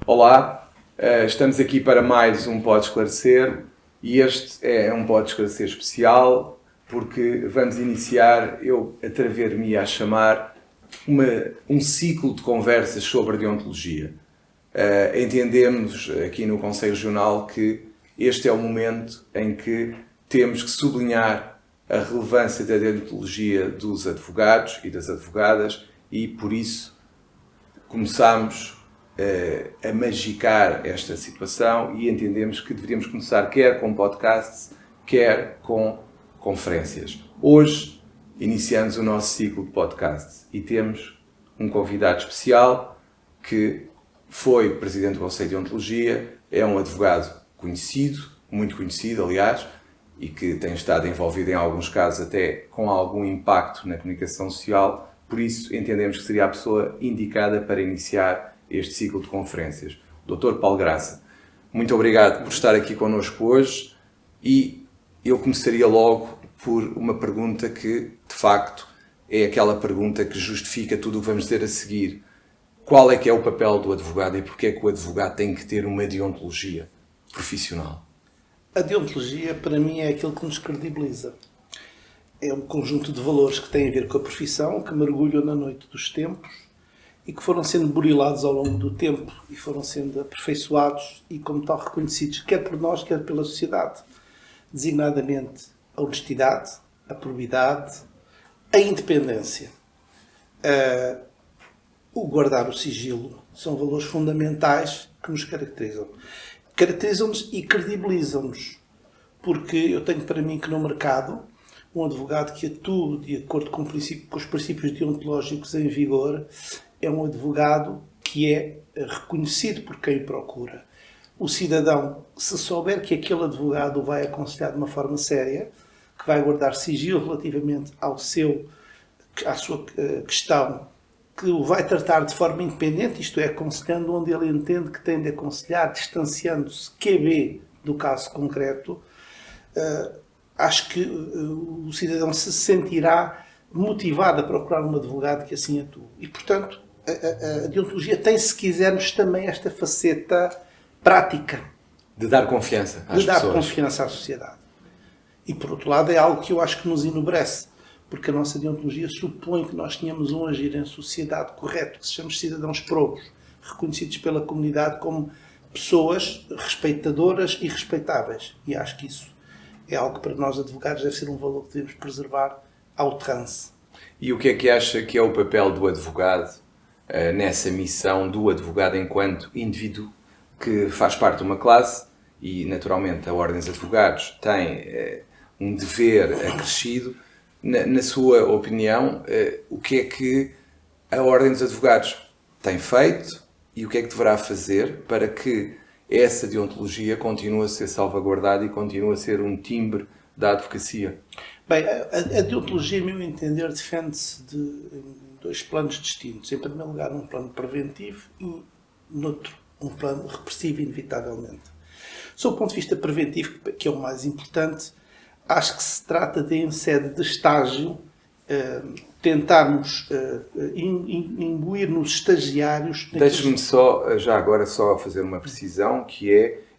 Olá, estamos aqui para mais um Pode Esclarecer e este é um Pode Esclarecer especial porque vamos iniciar, eu atrever-me a chamar, um ciclo de conversas sobre a deontologia. Entendemos aqui no Conselho Regional que este é o momento em que temos que sublinhar a relevância da deontologia dos advogados e das advogadas e, por isso, começamos a magicar esta situação e entendemos que deveríamos começar quer com podcasts, quer com conferências. Hoje iniciamos o nosso ciclo de podcasts e temos um convidado especial que foi Presidente do Conselho de Deontologia, é um advogado conhecido, muito conhecido, aliás, e que tem estado envolvido em alguns casos até com algum impacto na comunicação social, por isso entendemos que seria a pessoa indicada para iniciar este ciclo de conferências. Dr. Paulo Graça, muito obrigado por estar aqui connosco hoje e eu começaria logo por uma pergunta que, de facto, é aquela pergunta que justifica tudo o que vamos dizer a seguir. Qual é que é o papel do advogado e porquê é que o advogado tem que ter uma deontologia profissional? A deontologia, para mim, é aquilo que nos credibiliza. É um conjunto de valores que têm a ver com a profissão, que mergulham na noite dos tempos e que foram sendo burilados ao longo do tempo e foram sendo aperfeiçoados e, como tal, reconhecidos, quer por nós, quer pela sociedade. Designadamente, a honestidade, a probidade, a independência, o guardar o sigilo, são valores fundamentais que nos caracterizam. Caracterizam-nos e credibilizam-nos, porque eu tenho para mim que no mercado, um advogado que atua de acordo com os princípios deontológicos em vigor é um advogado que é reconhecido por quem o procura. O cidadão, se souber que aquele advogado o vai aconselhar de uma forma séria, que vai guardar sigilo relativamente à sua questão, que o vai tratar de forma independente, isto é, aconselhando onde ele entende que tem de aconselhar, distanciando-se QB do caso concreto, acho que o cidadão se sentirá motivado a procurar um advogado que assim atue. E, portanto, a deontologia tem, se quisermos, também esta faceta prática. De dar confiança às pessoas. De dar confiança à sociedade. E, por outro lado, é algo que eu acho que nos enobrece, porque a nossa deontologia supõe que nós tenhamos um agir em sociedade correto, que sejamos cidadãos probos, reconhecidos pela comunidade como pessoas respeitadoras e respeitáveis. E acho que isso é algo que para nós advogados deve ser um valor que devemos preservar ao trance. E o que é que acha que é o papel do advogado nessa missão do advogado enquanto indivíduo que faz parte de uma classe e, naturalmente, a Ordem dos Advogados tem um dever acrescido? Na sua opinião, o que é que a Ordem dos Advogados tem feito e o que é que deverá fazer para que essa deontologia continue a ser salvaguardada e continue a ser um timbre da advocacia? Bem, a deontologia, a meu entender, defende-se de dois planos distintos. Em primeiro lugar, um plano preventivo e, noutro, um plano repressivo, inevitavelmente. Sob o ponto de vista preventivo, que é o mais importante, acho que se trata de, em sede de estágio, tentarmos imbuir nos estagiários... Deixe-me só, já agora, só fazer uma precisão, que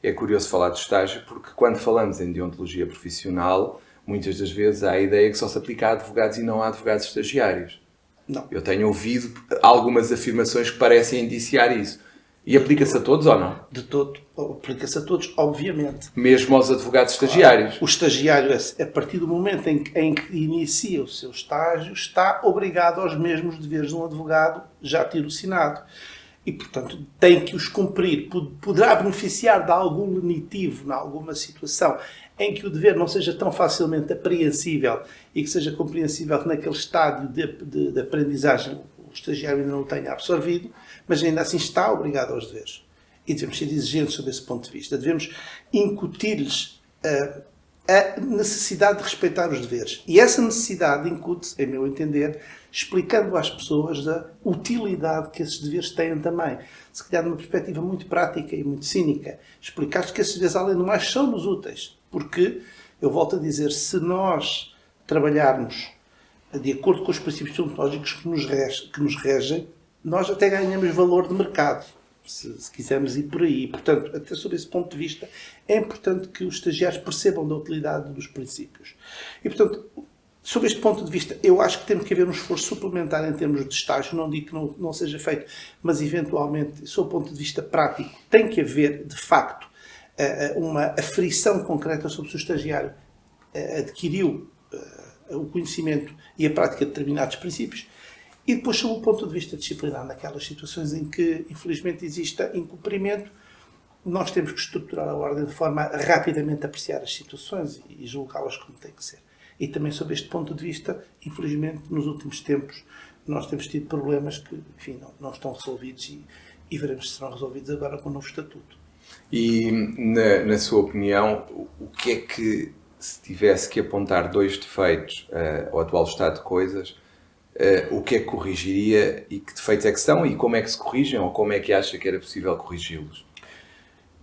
é curioso falar de estágio, porque quando falamos em deontologia profissional, muitas das vezes há a ideia que só se aplica a advogados e não a advogados estagiários. Não. Eu tenho ouvido algumas afirmações que parecem indiciar isso. E aplica-se a todos ou não? De todo. Aplica-se a todos, obviamente. Mesmo aos advogados estagiários? O estagiário, a partir do momento em que inicia o seu estágio, está obrigado aos mesmos deveres de um advogado já tirocínado. E, portanto, tem que os cumprir. Poderá beneficiar de algum lenitivo, em alguma situação, em que o dever não seja tão facilmente apreensível e que seja compreensível que naquele estádio de aprendizagem o estagiário ainda não o tenha absorvido, mas ainda assim está obrigado aos deveres. E devemos ser exigentes sobre esse ponto de vista. Devemos incutir-lhes a necessidade de respeitar os deveres. E essa necessidade incute-se, em meu entender, explicando às pessoas a utilidade que esses deveres têm também. Se calhar numa perspectiva muito prática e muito cínica. Explicar-lhes que esses deveres, além do mais, são-nos úteis. Porque, eu volto a dizer, se nós trabalharmos de acordo com os princípios deontológicos que nos regem, nós até ganhamos valor de mercado, se quisermos ir por aí. Portanto, até sob esse ponto de vista, é importante que os estagiários percebam da utilidade dos princípios. E, portanto, sob este ponto de vista, eu acho que tem que haver um esforço suplementar em termos de estágio. Não digo que não seja feito, mas, eventualmente, sob o ponto de vista prático, tem que haver, de facto, uma aferição concreta sobre se o estagiário adquiriu o conhecimento e a prática de determinados princípios. E depois, sob o ponto de vista disciplinar, naquelas situações em que, infelizmente, exista incumprimento, nós temos que estruturar a ordem de forma a rapidamente apreciar as situações e julgá-las como tem que ser. E também, sob este ponto de vista, infelizmente, nos últimos tempos, nós temos tido problemas que, enfim, não estão resolvidos e veremos se serão resolvidos agora com o novo estatuto. E, na sua opinião, o que é que, se tivesse que apontar 2 defeitos ao atual estado de coisas, o que é que corrigiria e que defeitos é que são e como é que se corrigem ou como é que acha que era possível corrigi-los?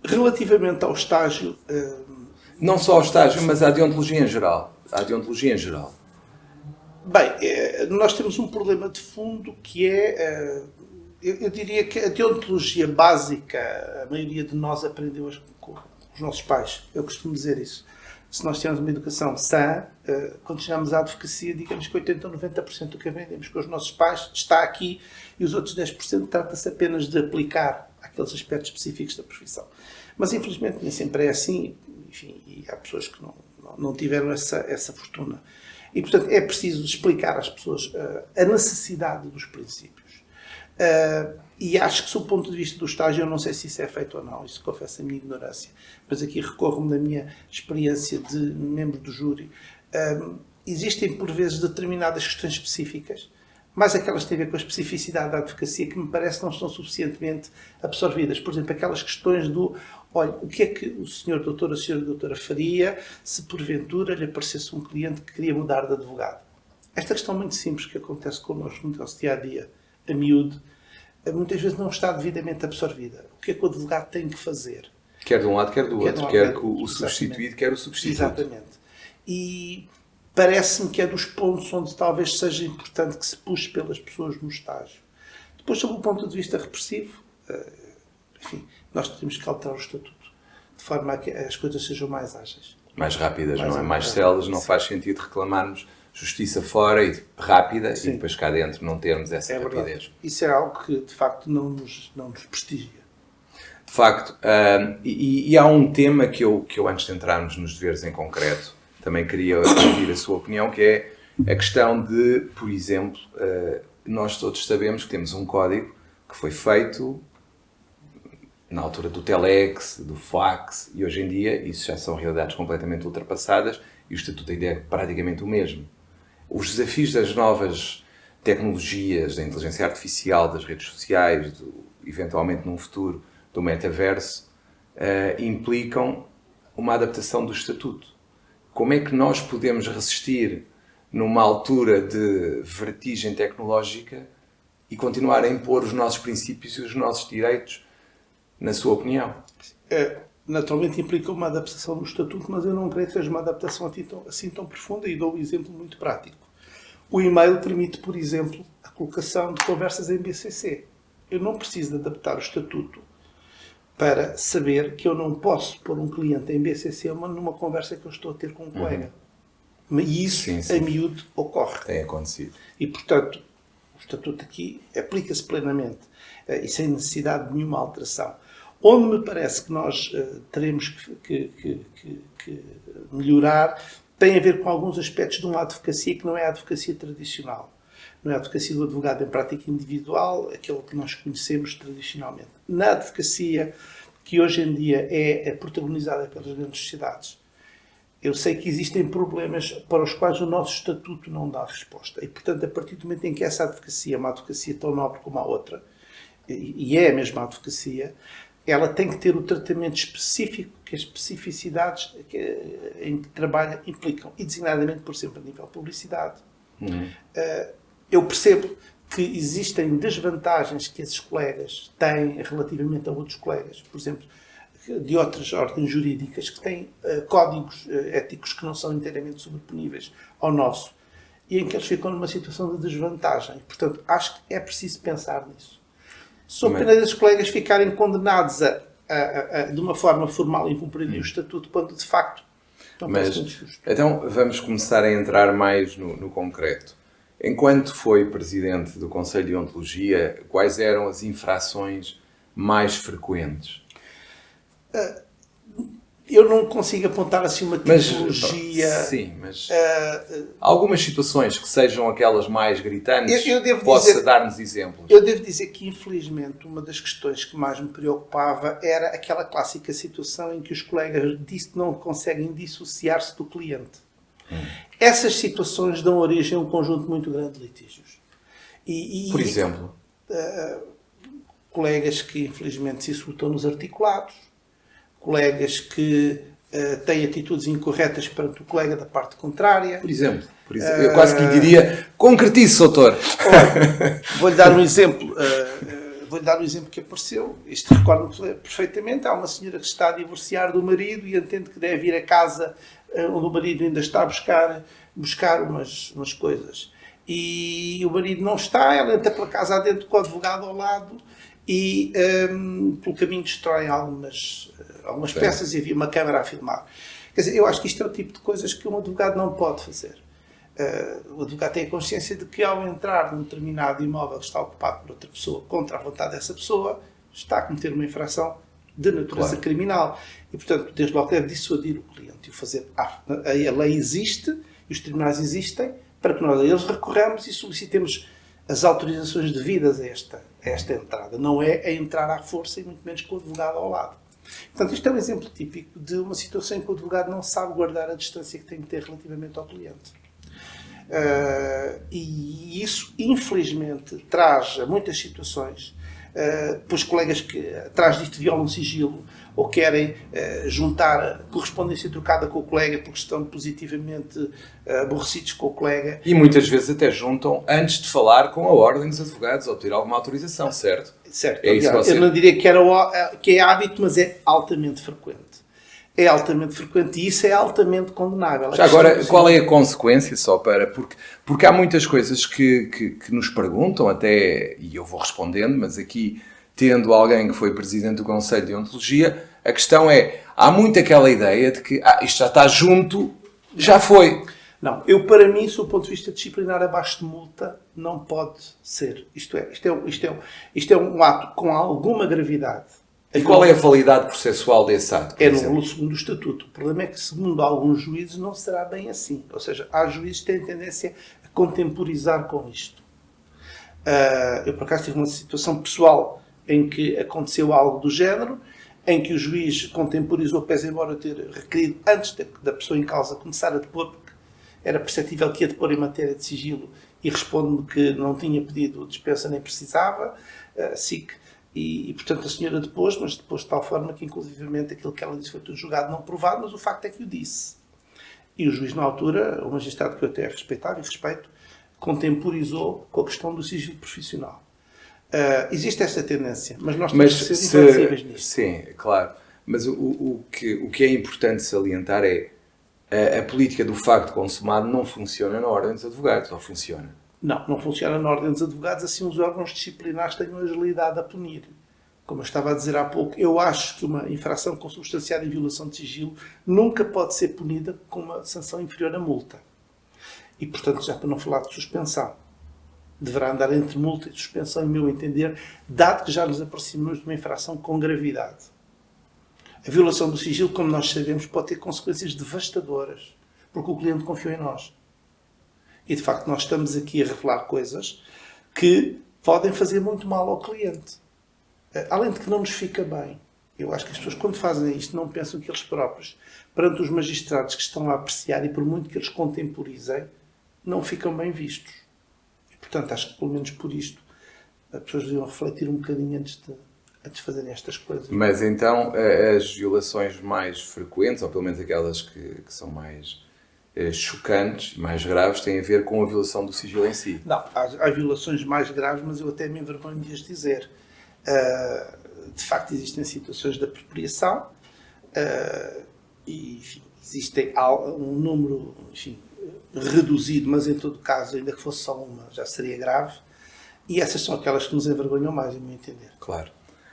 Relativamente ao estágio... Não só ao estágio, mas à deontologia em geral. Bem, nós temos um problema de fundo que é... Eu diria que a deontologia básica, a maioria de nós aprendeu com os nossos pais. Eu costumo dizer isso. Se nós tivermos uma educação sã, quando chegamos à advocacia, digamos que 80% ou 90% do que aprendemos com os nossos pais está aqui e os outros 10% trata-se apenas de aplicar aqueles aspectos específicos da profissão. Mas, infelizmente, nem sempre é assim. Enfim, e há pessoas que não tiveram essa fortuna. E, portanto, é preciso explicar às pessoas a necessidade dos princípios. E acho que, sob o ponto de vista do estágio, eu não sei se isso é feito ou não, isso confesso a minha ignorância, mas aqui recorro-me da minha experiência de membro do júri. Existem, por vezes, determinadas questões específicas, mais aquelas que têm a ver com a especificidade da advocacia, que me parece não estão suficientemente absorvidas. Por exemplo, aquelas questões do, olha, o que é que o senhor doutor, a senhora doutora faria se, porventura, lhe aparecesse um cliente que queria mudar de advogado? Esta questão muito simples que acontece connosco no nosso dia-a-dia, a miúdo, muitas vezes não está devidamente absorvida. O que é que o advogado tem que fazer? Quer de um lado, quer do outro. Quer o substituído, quer o substituto. Exatamente. E parece-me que é dos pontos onde talvez seja importante que se puxe pelas pessoas no estágio. Depois, sob o ponto de vista repressivo, enfim, nós temos que alterar o estatuto, de forma a que as coisas sejam mais ágeis. Mais rápidas, não é? Mais células, não faz sentido reclamarmos justiça fora e rápida. Sim. E depois cá dentro não termos essa rapidez. Verdade. Isso é algo que, de facto, não nos prestigia. De facto, e há um tema que eu, antes de entrarmos nos deveres em concreto, também queria ouvir a sua opinião, que é a questão de, por exemplo, nós todos sabemos que temos um código que foi feito na altura do telex, do fax, e hoje em dia isso já são realidades completamente ultrapassadas e o estatuto ainda é praticamente o mesmo. Os desafios das novas tecnologias, da inteligência artificial, das redes sociais, eventualmente num futuro do metaverso, implicam uma adaptação do estatuto. Como é que nós podemos resistir numa altura de vertigem tecnológica e continuar a impor os nossos princípios e os nossos direitos, na sua opinião? Naturalmente implica uma adaptação do estatuto, mas eu não creio que seja uma adaptação assim tão profunda, e dou um exemplo muito prático. O e-mail permite, por exemplo, a colocação de conversas em BCC. Eu não preciso de adaptar o estatuto para saber que eu não posso pôr um cliente em BCC numa conversa que eu estou a ter com um colega. E isso, a miúdo, ocorre. Tem acontecido. E, portanto, o estatuto aqui aplica-se plenamente e sem necessidade de nenhuma alteração. Onde me parece que nós teremos que melhorar tem a ver com alguns aspectos de uma advocacia que não é a advocacia tradicional. Não é a advocacia do advogado em prática individual, aquele que nós conhecemos tradicionalmente. Na advocacia que hoje em dia é protagonizada pelas grandes sociedades, eu sei que existem problemas para os quais o nosso estatuto não dá resposta. E, portanto, a partir do momento em que essa advocacia é uma advocacia tão nobre como a outra, e é a mesma advocacia, ela tem que ter o tratamento específico que as especificidades em que trabalha implicam, e designadamente, por exemplo, a nível de publicidade. Eu percebo que existem desvantagens que esses colegas têm relativamente a outros colegas, por exemplo, de outras ordens jurídicas, que têm códigos éticos que não são inteiramente sobreponíveis ao nosso. e em que eles ficam numa situação de desvantagem. Portanto, acho que é preciso pensar nisso. Sou pena desses colegas ficarem condenados de uma forma formal a incumprirem o estatuto, quando de facto não parece muito justo. Então vamos começar a entrar mais no concreto. Enquanto foi presidente do Conselho de Ontologia, quais eram as infrações mais frequentes? Eu não consigo apontar assim uma tipologia. Sim, mas algumas situações que sejam aquelas mais gritantes, possa dar-nos exemplos? Eu devo dizer que, infelizmente, uma das questões que mais me preocupava era aquela clássica situação em que os colegas não conseguem dissociar-se do cliente. Essas situações dão origem a um conjunto muito grande de litígios. Por exemplo? Colegas que, infelizmente, se insultam nos articulados, colegas que têm atitudes incorretas perante o colega da parte contrária. Por exemplo, eu quase que lhe diria, concretize, doutor. Vou-lhe dar um exemplo. Vou-lhe dar um exemplo que apareceu. Isto recordo-me perfeitamente. Há uma senhora que está a divorciar do marido e entende que deve ir a casa onde o marido ainda está a buscar umas coisas. E o marido não está, ela entra pela casa adentro com o advogado ao lado e pelo caminho destrói algumas peças e havia uma câmara a filmar. Quer dizer, eu acho que isto é o tipo de coisas que um advogado não pode fazer. O advogado tem a consciência de que ao entrar num determinado imóvel que está ocupado por outra pessoa contra a vontade dessa pessoa, está a cometer uma infração de natureza criminal. E, portanto, desde logo deve dissuadir o cliente e o fazer. A lei existe e os tribunais existem para que nós a eles recorramos e solicitemos as autorizações devidas a esta entrada. Não é a entrar à força e muito menos com o advogado ao lado. Portanto, isto é um exemplo típico de uma situação em que o advogado não sabe guardar a distância que tem que ter relativamente ao cliente. E isso, infelizmente, traz a muitas situações, pois colegas que atrás disto violam o sigilo ou querem juntar correspondência trocada com o colega porque estão positivamente aborrecidos com o colega. E muitas vezes até juntam antes de falar com a ordem dos advogados ou pedir alguma autorização, certo? Certo. É isso que você... Eu não diria que é hábito, mas é altamente frequente. É altamente frequente e isso é altamente condenável. Já agora, qual é a consequência, só para... Porque há muitas coisas que nos perguntam até, e eu vou respondendo, mas aqui, tendo alguém que foi presidente do Conselho de Ontologia, a questão é, há muito aquela ideia de que isto já está junto, já foi. Não, para mim, sob o ponto de vista disciplinar abaixo de multa, não pode ser. Isto é um ato com alguma gravidade. E qual é a validade processual desse ato? É no segundo estatuto. O problema é que, segundo alguns juízes, não será bem assim. Ou seja, há juízes que têm tendência a contemporizar com isto. Eu, por acaso, tive uma situação pessoal em que aconteceu algo do género, em que o juiz contemporizou, pese embora eu ter requerido antes da pessoa em causa começar a depor, porque era perceptível que ia depor em matéria de sigilo, e responde-me que não tinha pedido dispensa nem precisava, SIC. E, portanto, a senhora depois, mas depois de tal forma que, inclusivamente, aquilo que ela disse foi tudo julgado não provado, mas o facto é que o disse. E o juiz, na altura, o magistrado que eu até respeitava e respeito, contemporizou com a questão do sigilo profissional. Existe essa tendência, mas nós temos que ser inflexíveis nisto. Sim, claro. Mas o que é importante salientar é a política do facto consumado não funciona na ordem dos advogados, ou funciona? Não funciona na ordem dos advogados, assim os órgãos disciplinares tenham agilidade a punir. Como eu estava a dizer há pouco, eu acho que uma infração consubstanciada em violação de sigilo nunca pode ser punida com uma sanção inferior à multa. E, portanto, já para não falar de suspensão, deverá andar entre multa e suspensão, em meu entender, dado que já nos aproximamos de uma infração com gravidade. A violação do sigilo, como nós sabemos, pode ter consequências devastadoras, porque o cliente confiou em nós. E, de facto, nós estamos aqui a revelar coisas que podem fazer muito mal ao cliente. Além de que não nos fica bem. Eu acho que as pessoas, quando fazem isto, não pensam que eles próprios, perante os magistrados que estão a apreciar, e por muito que eles contemporizem, não ficam bem vistos. E, portanto, acho que, pelo menos por isto, as pessoas deviam refletir um bocadinho antes de fazerem estas coisas. Mas, então, as violações mais frequentes, ou pelo menos aquelas que são mais chocantes, mais graves, têm a ver com a violação do sigilo em si. Não, há violações mais graves, mas eu até me envergonho de as dizer. De facto, existem situações de apropriação e, enfim, existem um número reduzido, mas em todo caso, ainda que fosse só uma, já seria grave. E essas são aquelas que nos envergonham mais, em meu entender. Claro.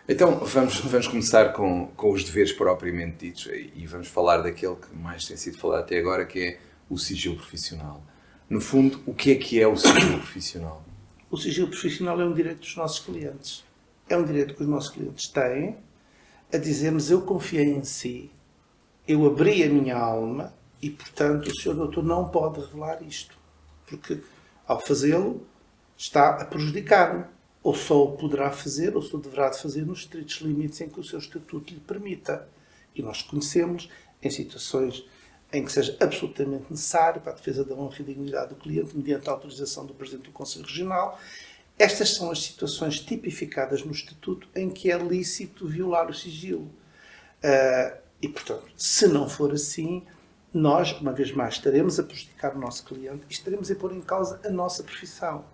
Então, vamos começar com os deveres propriamente ditos e vamos falar daquele que mais tem sido falado até agora, que é o sigilo profissional. No fundo, o que é o sigilo profissional? O sigilo profissional é um direito dos nossos clientes. É um direito que os nossos clientes têm a dizer-nos: eu confiei em si, eu abri a minha alma e, portanto, o Sr. Doutor não pode revelar isto. Porque, ao fazê-lo, está a prejudicar-me. Ou só o poderá fazer, ou só deverá de fazer nos estritos limites em que o seu estatuto lhe permita. E nós conhecemos em situações em que seja absolutamente necessário para a defesa da honra e dignidade do cliente, mediante a autorização do Presidente do Conselho Regional. Estas são as situações tipificadas no Estatuto em que é lícito violar o sigilo. E, portanto, se não for assim, nós, uma vez mais, estaremos a prejudicar o nosso cliente e estaremos a pôr em causa a nossa profissão.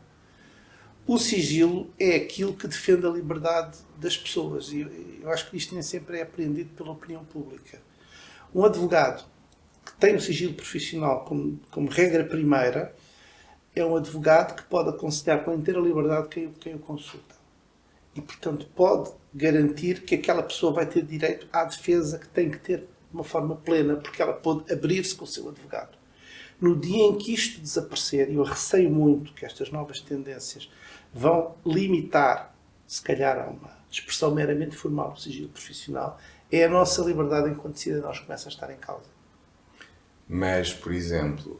O sigilo é aquilo que defende a liberdade das pessoas e eu acho que isto nem sempre é apreendido pela opinião pública. Um advogado que tem o sigilo profissional como regra primeira é um advogado que pode aconselhar com inteira liberdade quem o consulta. E, portanto, pode garantir que aquela pessoa vai ter direito à defesa que tem que ter de uma forma plena, porque ela pode abrir-se com o seu advogado. No dia em que isto desaparecer, e eu receio muito que estas novas tendências vão limitar, se calhar, a uma expressão meramente formal do sigilo profissional, é a nossa liberdade enquanto cidadãos que começa a estar em causa. Mas, por exemplo,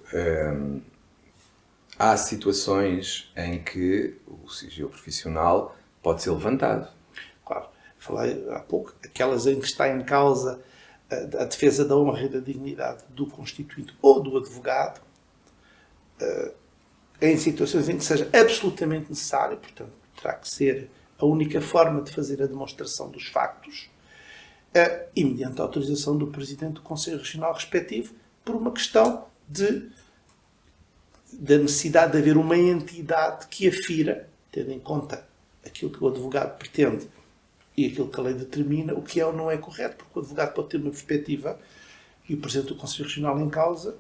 há situações em que o sigilo profissional pode ser levantado. Claro, falei há pouco, aquelas em que está em causa a defesa da honra e da dignidade do constituinte ou do advogado, em situações em que seja absolutamente necessário, portanto, terá que ser a única forma de fazer a demonstração dos factos, e mediante a autorização do Presidente do Conselho Regional respectivo, por uma questão da necessidade de haver uma entidade que afira, tendo em conta aquilo que o advogado pretende e aquilo que a lei determina, o que é ou não é correto, porque o advogado pode ter uma perspectiva e o Presidente do Conselho Regional em causa,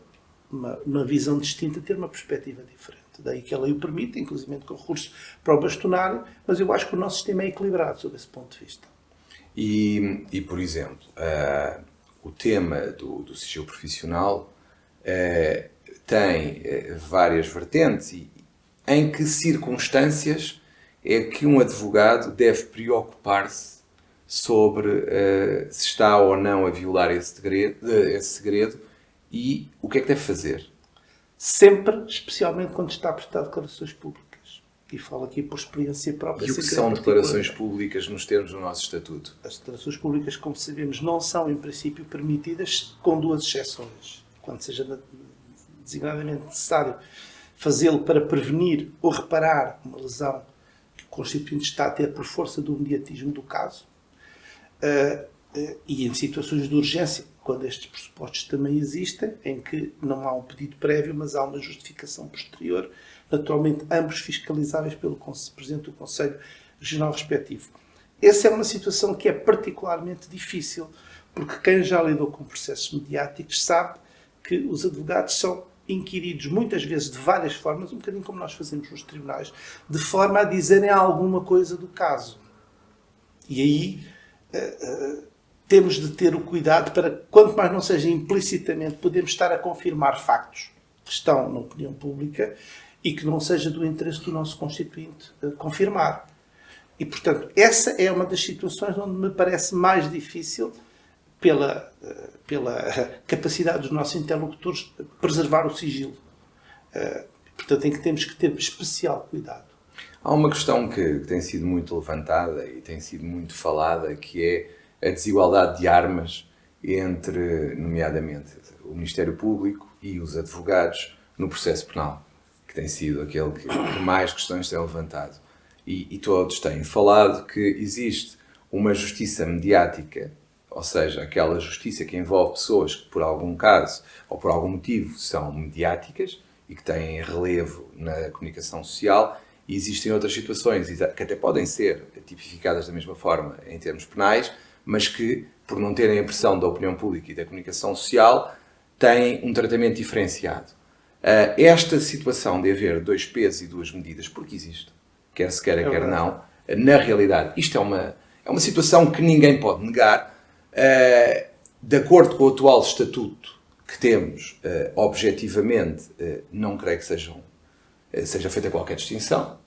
uma visão distinta, ter uma perspectiva diferente. Daí que a lei o permite, inclusive com recurso para o bastonário, mas eu acho que o nosso sistema é equilibrado sob esse ponto de vista. E por exemplo, o tema do sigilo profissional tem várias vertentes. E em que circunstâncias é que um advogado deve preocupar-se sobre se está ou não a violar esse segredo e o que é que deve fazer? Sempre, especialmente quando está a prestar declarações públicas. E falo aqui por experiência própria. E o que são declarações públicas nos termos do nosso Estatuto? As declarações públicas, como sabemos, não são, em princípio, permitidas, com duas exceções. Quando seja designadamente necessário fazê-lo para prevenir ou reparar uma lesão que o constituinte está a ter por força do imediatismo do caso, e em situações de urgência, quando estes pressupostos também existem, em que não há um pedido prévio, mas há uma justificação posterior, naturalmente ambos fiscalizáveis pelo Presidente do Conselho Regional respectivo. Essa é uma situação que é particularmente difícil, porque quem já lidou com processos mediáticos sabe que os advogados são inquiridos muitas vezes de várias formas, um bocadinho como nós fazemos nos tribunais, de forma a dizerem alguma coisa do caso. E aí temos de ter o cuidado para, quanto mais não seja implicitamente, podemos estar a confirmar factos que estão na opinião pública e que não seja do interesse do nosso constituinte confirmar. E, portanto, essa é uma das situações onde me parece mais difícil, pela capacidade dos nossos interlocutores, preservar o sigilo. Portanto, em que temos que ter especial cuidado. Há uma questão que tem sido muito levantada e tem sido muito falada, que é a desigualdade de armas entre, nomeadamente, o Ministério Público e os advogados no processo penal, que tem sido aquele que mais questões tem levantado. E todos têm falado que existe uma justiça mediática, ou seja, aquela justiça que envolve pessoas que, por algum caso ou por algum motivo, são mediáticas e que têm relevo na comunicação social, e existem outras situações que até podem ser tipificadas da mesma forma em termos penais, mas que, por não terem a pressão da opinião pública e da comunicação social, têm um tratamento diferenciado. Esta situação de haver dois pesos e duas medidas, porque existe, quer se queira, quer não, na realidade, isto é uma situação que ninguém pode negar. De acordo com o atual estatuto que temos, objetivamente, não creio que seja feita qualquer distinção.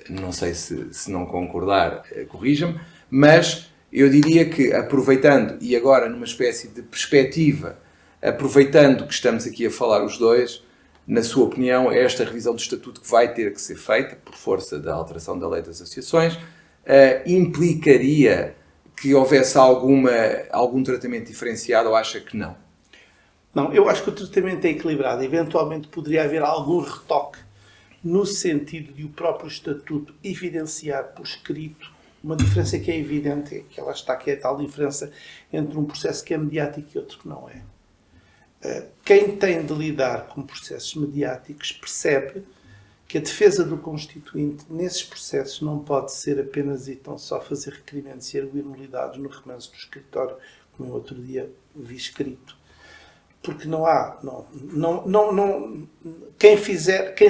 Não sei se não concordar, corrija-me, mas eu diria que, aproveitando, e agora numa espécie de perspectiva, aproveitando que estamos aqui a falar os dois, na sua opinião, esta revisão do estatuto que vai ter que ser feita, por força da alteração da lei das associações, implicaria que houvesse algum tratamento diferenciado, ou acha que não? Não, eu acho que o tratamento é equilibrado. Eventualmente poderia haver algum retoque no sentido de o próprio estatuto evidenciar por escrito uma diferença que é evidente, que ela está, que é a tal diferença entre um processo que é mediático e outro que não é. Quem tem de lidar com processos mediáticos percebe que a defesa do Constituinte nesses processos não pode ser apenas e tão só fazer requerimentos e arguir nulidades no remanso do escritório, como eu outro dia vi escrito. Porque não há... quem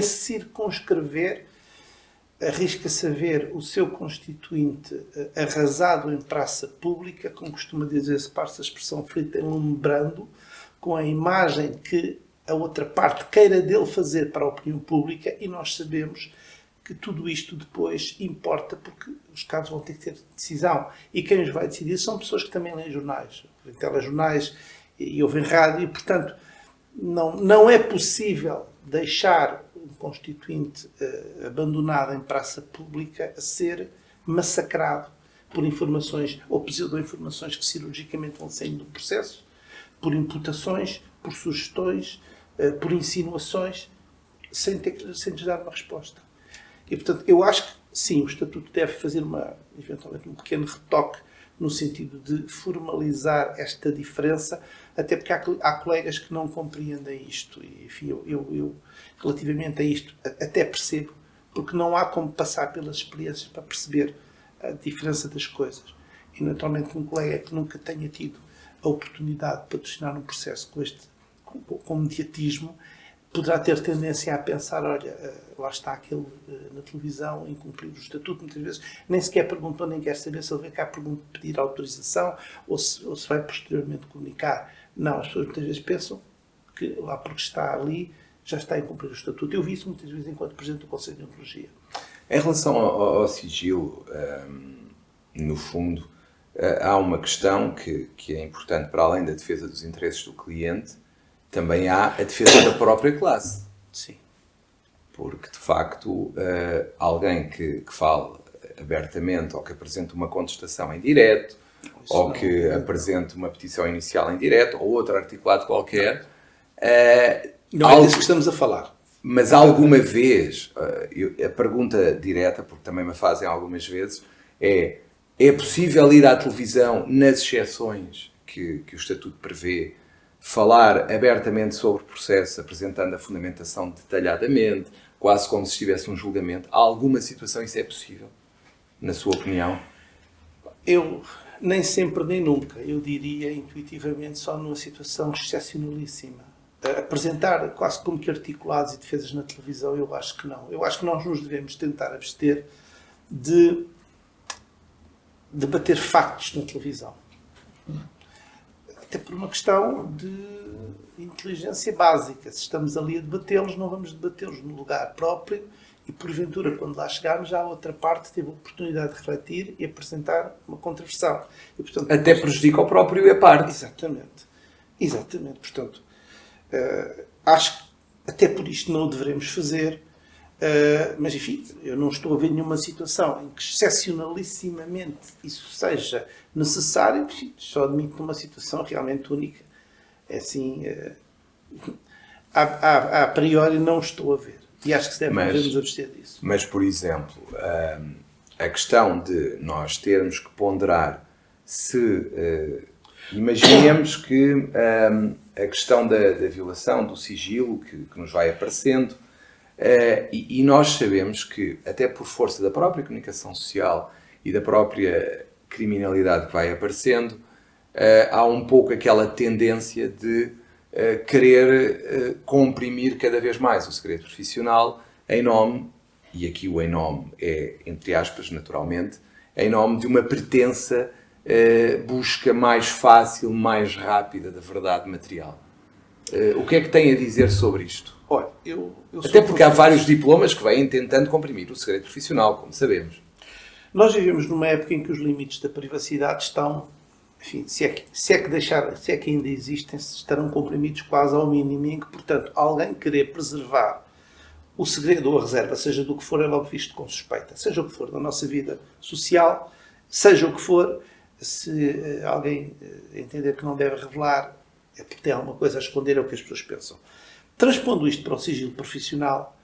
se circunscrever arrisca-se a ver o seu Constituinte arrasado em praça pública, como costuma dizer-se, passa a expressão frita em lume brando, com a imagem que a outra parte queira dele fazer para a opinião pública, e nós sabemos que tudo isto depois importa, porque os casos vão ter que ter decisão. E quem os vai decidir são pessoas que também leem jornais, telejornais e ouvem rádio, e, portanto, não é possível deixar um Constituinte abandonado em praça pública a ser massacrado por informações ou pseudo-informações que cirurgicamente vão saindo do processo, por imputações, por sugestões, por insinuações, sem lhes dar uma resposta. E, portanto, eu acho que, sim, o Estatuto deve fazer eventualmente um pequeno retoque no sentido de formalizar esta diferença, até porque há colegas que não compreendem isto. E, enfim, eu relativamente a isto, até percebo, porque não há como passar pelas experiências para perceber a diferença das coisas. E, naturalmente, um colega que nunca tenha tido a oportunidade de patrocinar um processo com mediatismo, poderá ter tendência a pensar, olha, lá está aquele na televisão, incumprir o estatuto, muitas vezes nem sequer perguntou, nem quer saber se ele vem cá pedir autorização ou se vai posteriormente comunicar. Não, as pessoas muitas vezes pensam que lá porque está ali já está a incumprir o estatuto. Eu vi isso muitas vezes enquanto Presidente do Conselho de Ontologia. Em relação ao sigilo, no fundo, há uma questão que é importante, para além da defesa dos interesses do cliente, também há a defesa da própria classe. Sim. Porque, de facto, alguém que fale abertamente ou que apresente uma contestação em direto, ou que apresente uma petição inicial em direto, ou outro articulado qualquer... não é disso que estamos a falar. Mas alguma vez, a pergunta direta, porque também me fazem algumas vezes, é possível ir à televisão, nas exceções que o Estatuto prevê, falar abertamente sobre o processo, apresentando a fundamentação detalhadamente, quase como se estivesse um julgamento? Há alguma situação isso é possível, na sua opinião? Eu nem sempre nem nunca. Eu diria intuitivamente só numa situação excepcionalíssima. Apresentar quase como que articulados e defesas na televisão, eu acho que não. Eu acho que nós nos devemos tentar abster de debater factos na televisão. Até por uma questão de inteligência básica. Se estamos ali a debatê-los, não vamos debatê-los no lugar próprio e, porventura, quando lá chegarmos, já a outra parte teve a oportunidade de refletir e apresentar uma contraversão. E, portanto, até prejudica o próprio e a parte. Exatamente. Exatamente. Portanto, acho que até por isto não o devemos fazer. Mas, enfim, eu não estou a ver nenhuma situação em que excepcionalissimamente isso seja necessário. Enfim, só admito numa situação realmente única. É assim, a priori não estou a ver. E acho que devemos abster disso. Mas, por exemplo, a questão de nós termos que ponderar se... imaginemos que a questão da violação do sigilo que nos vai aparecendo, e nós sabemos que, até por força da própria comunicação social e da própria criminalidade que vai aparecendo, há um pouco aquela tendência de querer comprimir cada vez mais o segredo profissional em nome, e aqui o em nome é entre aspas, naturalmente, em nome de uma pretensa busca mais fácil, mais rápida da verdade material. O que é que tem a dizer sobre isto? Olha, Até porque há vários diplomas que vêm tentando comprimir o segredo profissional, como sabemos. Nós vivemos numa época em que os limites da privacidade estão, enfim, se é que ainda existem, estarão comprimidos quase ao mínimo, em que, portanto, alguém querer preservar o segredo ou a reserva, seja do que for, é logo visto com suspeita. Seja o que for, na nossa vida social, seja o que for, se alguém entender que não deve revelar, é porque tem alguma coisa a esconder, é o que as pessoas pensam. Transpondo isto para o sigilo profissional,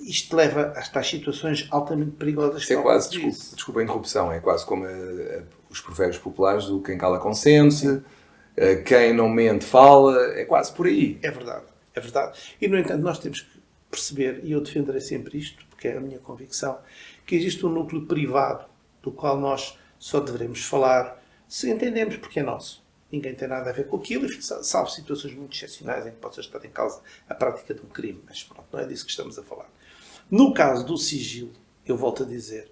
isto leva a estas situações altamente perigosas. Isso é quase, desculpa a interrupção, é quase como os provérbios populares do quem cala consente, quem não mente fala, é quase por aí. É verdade, é verdade. E, no entanto, nós temos que perceber, e eu defenderei sempre isto, porque é a minha convicção, que existe um núcleo privado do qual nós só devemos falar se entendemos porque é nosso. Ninguém tem nada a ver com aquilo, salvo situações muito excepcionais em que possa estar em causa a prática de um crime. Mas pronto, não é disso que estamos a falar. No caso do sigilo, eu volto a dizer,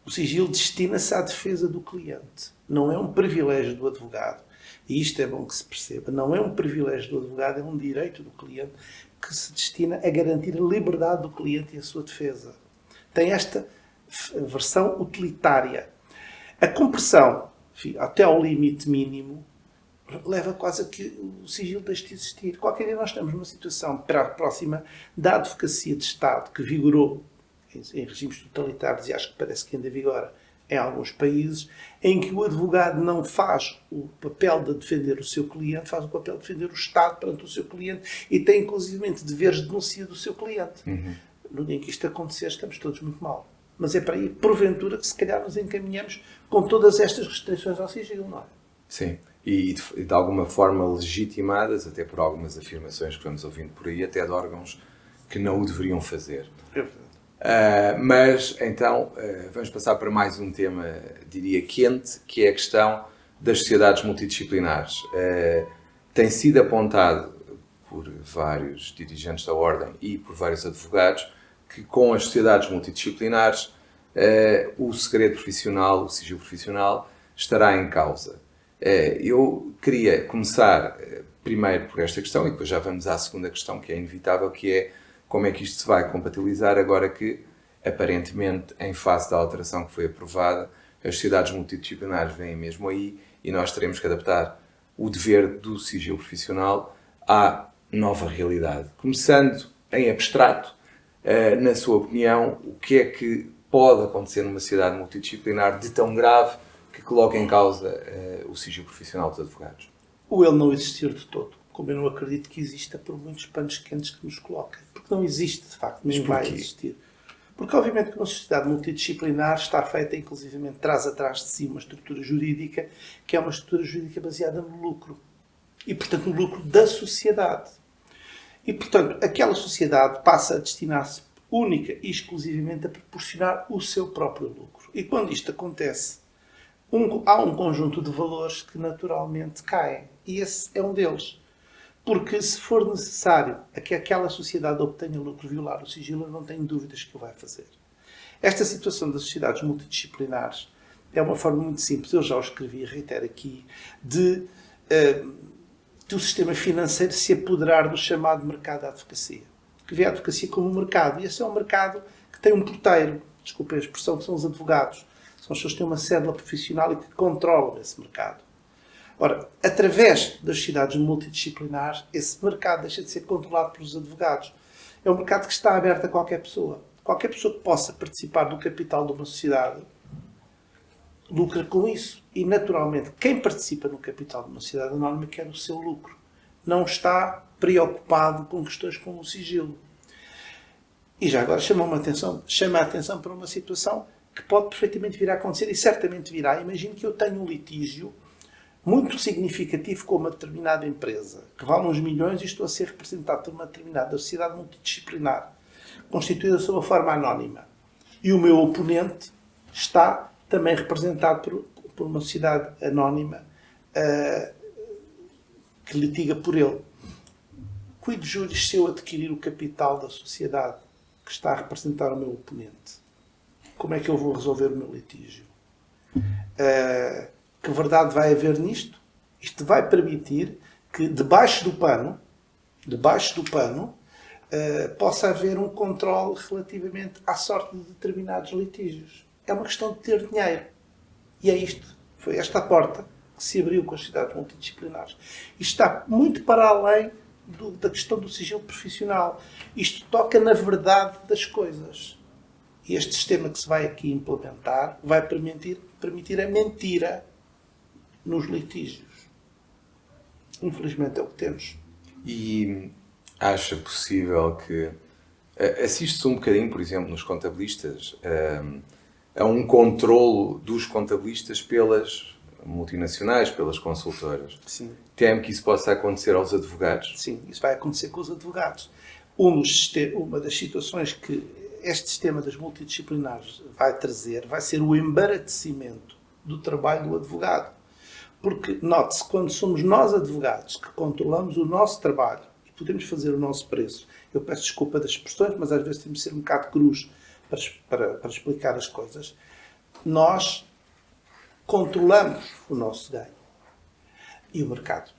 o sigilo destina-se à defesa do cliente. Não é um privilégio do advogado. E isto é bom que se perceba. Não é um privilégio do advogado, é um direito do cliente que se destina a garantir a liberdade do cliente e a sua defesa. Tem esta versão utilitária. A compressão, enfim, até ao limite mínimo, leva quase a que o sigilo deixe de existir. Qualquer dia nós estamos numa situação próxima da advocacia de Estado, que vigorou em regimes totalitários, e acho que parece que ainda vigora em alguns países, em que o advogado não faz o papel de defender o seu cliente, faz o papel de defender o Estado perante o seu cliente e tem, inclusivamente, deveres de denúncia do seu cliente. No dia em que isto acontecer, estamos todos muito mal. Mas é para aí, porventura, que se calhar nos encaminhamos com todas estas restrições ao sigilo, não é? Sim. E de alguma forma legitimadas, até por algumas afirmações que vamos ouvindo por aí, até de órgãos que não o deveriam fazer. É verdade. Mas, então, vamos passar para mais um tema, diria, quente, que é a questão das sociedades multidisciplinares. Tem sido apontado por vários dirigentes da Ordem e por vários advogados que com as sociedades multidisciplinares o segredo profissional, o sigilo profissional, estará em causa. Eu queria começar primeiro por esta questão e depois já vamos à segunda questão, que é inevitável, que é como é que isto se vai compatibilizar agora que, aparentemente, em face da alteração que foi aprovada, as sociedades multidisciplinares vêm mesmo aí e nós teremos que adaptar o dever do sigilo profissional à nova realidade. Começando em abstrato, na sua opinião, o que é que pode acontecer numa sociedade multidisciplinar de tão grave que coloca em causa o sigilo profissional dos advogados? O ele não existir de todo, como eu não acredito que exista por muitos panos quentes que nos coloquem. Porque não existe, de facto, nem vai existir. Porque, obviamente, que uma sociedade multidisciplinar está feita, inclusivamente, traz atrás de si uma estrutura jurídica, que é uma estrutura jurídica baseada no lucro. E, portanto, no lucro da sociedade. E, portanto, aquela sociedade passa a destinar-se única e exclusivamente a proporcionar o seu próprio lucro. E quando isto acontece, há um conjunto de valores que naturalmente caem. E esse é um deles. Porque se for necessário que aquela sociedade obtenha lucro violar o sigilo, eu não tenho dúvidas que o vai fazer. Esta situação das sociedades multidisciplinares é uma forma muito simples, eu já o escrevi e reitero aqui, do sistema financeiro se apoderar do chamado mercado da advocacia. Que vê a advocacia como um mercado. E esse é um mercado que tem um porteiro, desculpem a expressão, que são os advogados. São as pessoas que têm uma cédula profissional e que controlam esse mercado. Ora, através das sociedades multidisciplinares, esse mercado deixa de ser controlado pelos advogados. É um mercado que está aberto a qualquer pessoa. Qualquer pessoa que possa participar do capital de uma sociedade lucra com isso. E, naturalmente, quem participa no capital de uma sociedade anónima quer o seu lucro. Não está preocupado com questões como o sigilo. E já agora chama a atenção para uma situação que pode perfeitamente vir a acontecer e certamente virá. Imagino que eu tenho um litígio muito significativo com uma determinada empresa, que vale uns milhões e estou a ser representado por uma determinada sociedade multidisciplinar, constituída sob a forma anónima. E o meu oponente está também representado por uma sociedade anónima que litiga por ele. quid juris se eu adquirir o capital da sociedade que está a representar o meu oponente? Como é que eu vou resolver o meu litígio? Que verdade vai haver nisto? Isto vai permitir que debaixo do pano, possa haver um controle relativamente à sorte de determinados litígios. É uma questão de ter dinheiro. E é isto. Foi esta a porta que se abriu com as sociedades multidisciplinares. Isto está muito para além da questão do sigilo profissional. Isto toca na verdade das coisas. E este sistema que se vai aqui implementar vai permitir a mentira nos litígios. Infelizmente é o que temos. E acha possível que assiste-se um bocadinho, por exemplo, nos contabilistas, a um controlo dos contabilistas pelas multinacionais, pelas consultoras? Sim. Teme que isso possa acontecer aos advogados? Sim, isso vai acontecer com os advogados. Uma das situações que este sistema das multidisciplinares vai trazer vai ser o embaraçamento do trabalho do advogado. Porque, note-se, quando somos nós advogados que controlamos o nosso trabalho e podemos fazer o nosso preço, eu peço desculpa das expressões, mas às vezes temos de ser um bocado cruz para explicar as coisas, nós controlamos o nosso ganho e o mercado.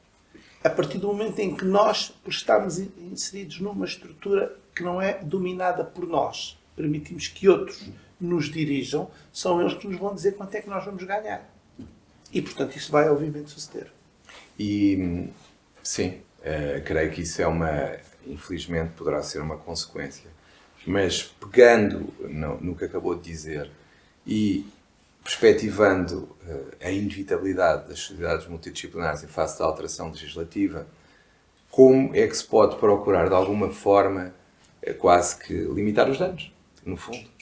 A partir do momento em que nós, por estarmos inseridos numa estrutura que não é dominada por nós, permitimos que outros nos dirijam, são eles que nos vão dizer quanto é que nós vamos ganhar. E, portanto, isso vai, obviamente, suceder. E, sim, creio que isso infelizmente, poderá ser uma consequência. Mas, pegando no que acabou de dizer e perspectivando a inevitabilidade das sociedades multidisciplinares em face da alteração legislativa, como é que se pode procurar, de alguma forma, quase que limitar os danos, no fundo?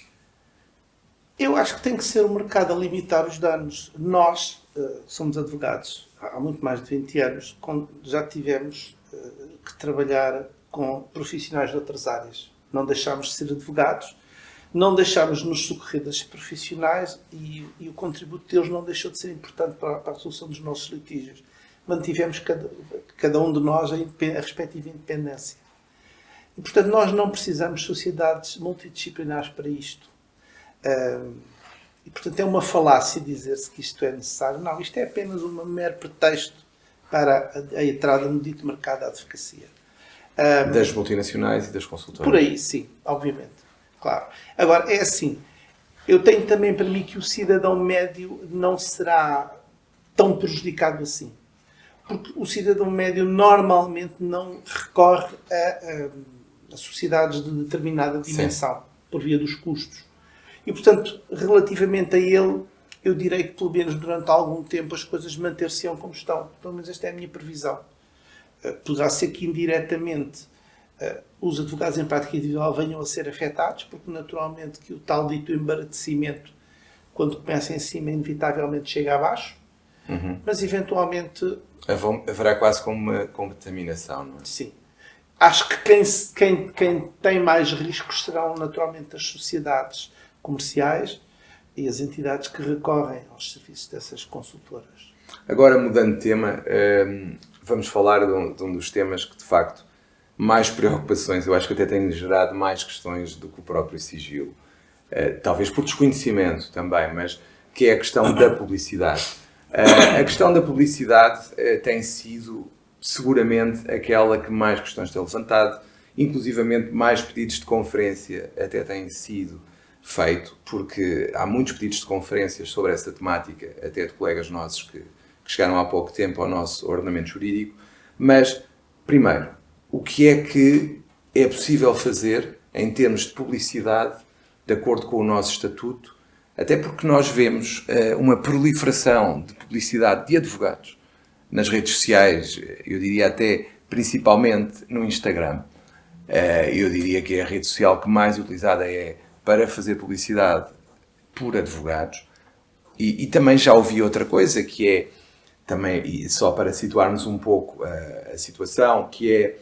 Eu acho que tem que ser o mercado a limitar os danos. Nós somos advogados há muito mais de 20 anos, já tivemos que trabalhar com profissionais de outras áreas. Não deixámos de ser advogados, não deixámos de nos socorrer das profissionais e o contributo deles não deixou de ser importante para a solução dos nossos litígios. Mantivemos cada um de nós a respectiva independência. E, portanto, nós não precisamos de sociedades multidisciplinares para isto. E, portanto, é uma falácia dizer-se que isto é necessário. Não, isto é apenas um mero pretexto para a entrada no dito mercado da advocacia. Das multinacionais e das consultoras. Por aí, sim, obviamente. Claro. Agora, é assim, eu tenho também para mim que o cidadão médio não será tão prejudicado assim. Porque o cidadão médio normalmente não recorre a sociedades de determinada dimensão, sim, por via dos custos. E, portanto, relativamente a ele, eu direi que, pelo menos durante algum tempo, as coisas manter-se-ão como estão. Pelo menos esta é a minha previsão. Poderá ser que, indiretamente, os advogados em prática individual venham a ser afetados, porque, naturalmente, que o tal dito embaraçamento, quando começa em cima, inevitavelmente chega abaixo. Uhum. Mas, eventualmente... Haverá quase como uma contaminação, não é? Sim. Acho que quem tem mais riscos serão, naturalmente, as sociedades comerciais e as entidades que recorrem aos serviços dessas consultoras. Agora, mudando de tema, vamos falar de um dos temas que, de facto, mais preocupações, eu acho que até tem gerado mais questões do que o próprio sigilo. Talvez por desconhecimento também, mas que é a questão da publicidade. A questão da publicidade tem sido, seguramente, aquela que mais questões tem levantado, inclusivamente mais pedidos de conferência até têm sido feito, porque há muitos pedidos de conferências sobre essa temática, até de colegas nossos que chegaram há pouco tempo ao nosso ordenamento jurídico. Mas, primeiro, o que é possível fazer em termos de publicidade, de acordo com o nosso estatuto, até porque nós vemos uma proliferação de publicidade de advogados nas redes sociais, eu diria até principalmente no Instagram. Eu diria que é a rede social que mais utilizada é para fazer publicidade por advogados. E também já ouvi outra coisa, que é, também, e só para situarmos um pouco a situação, que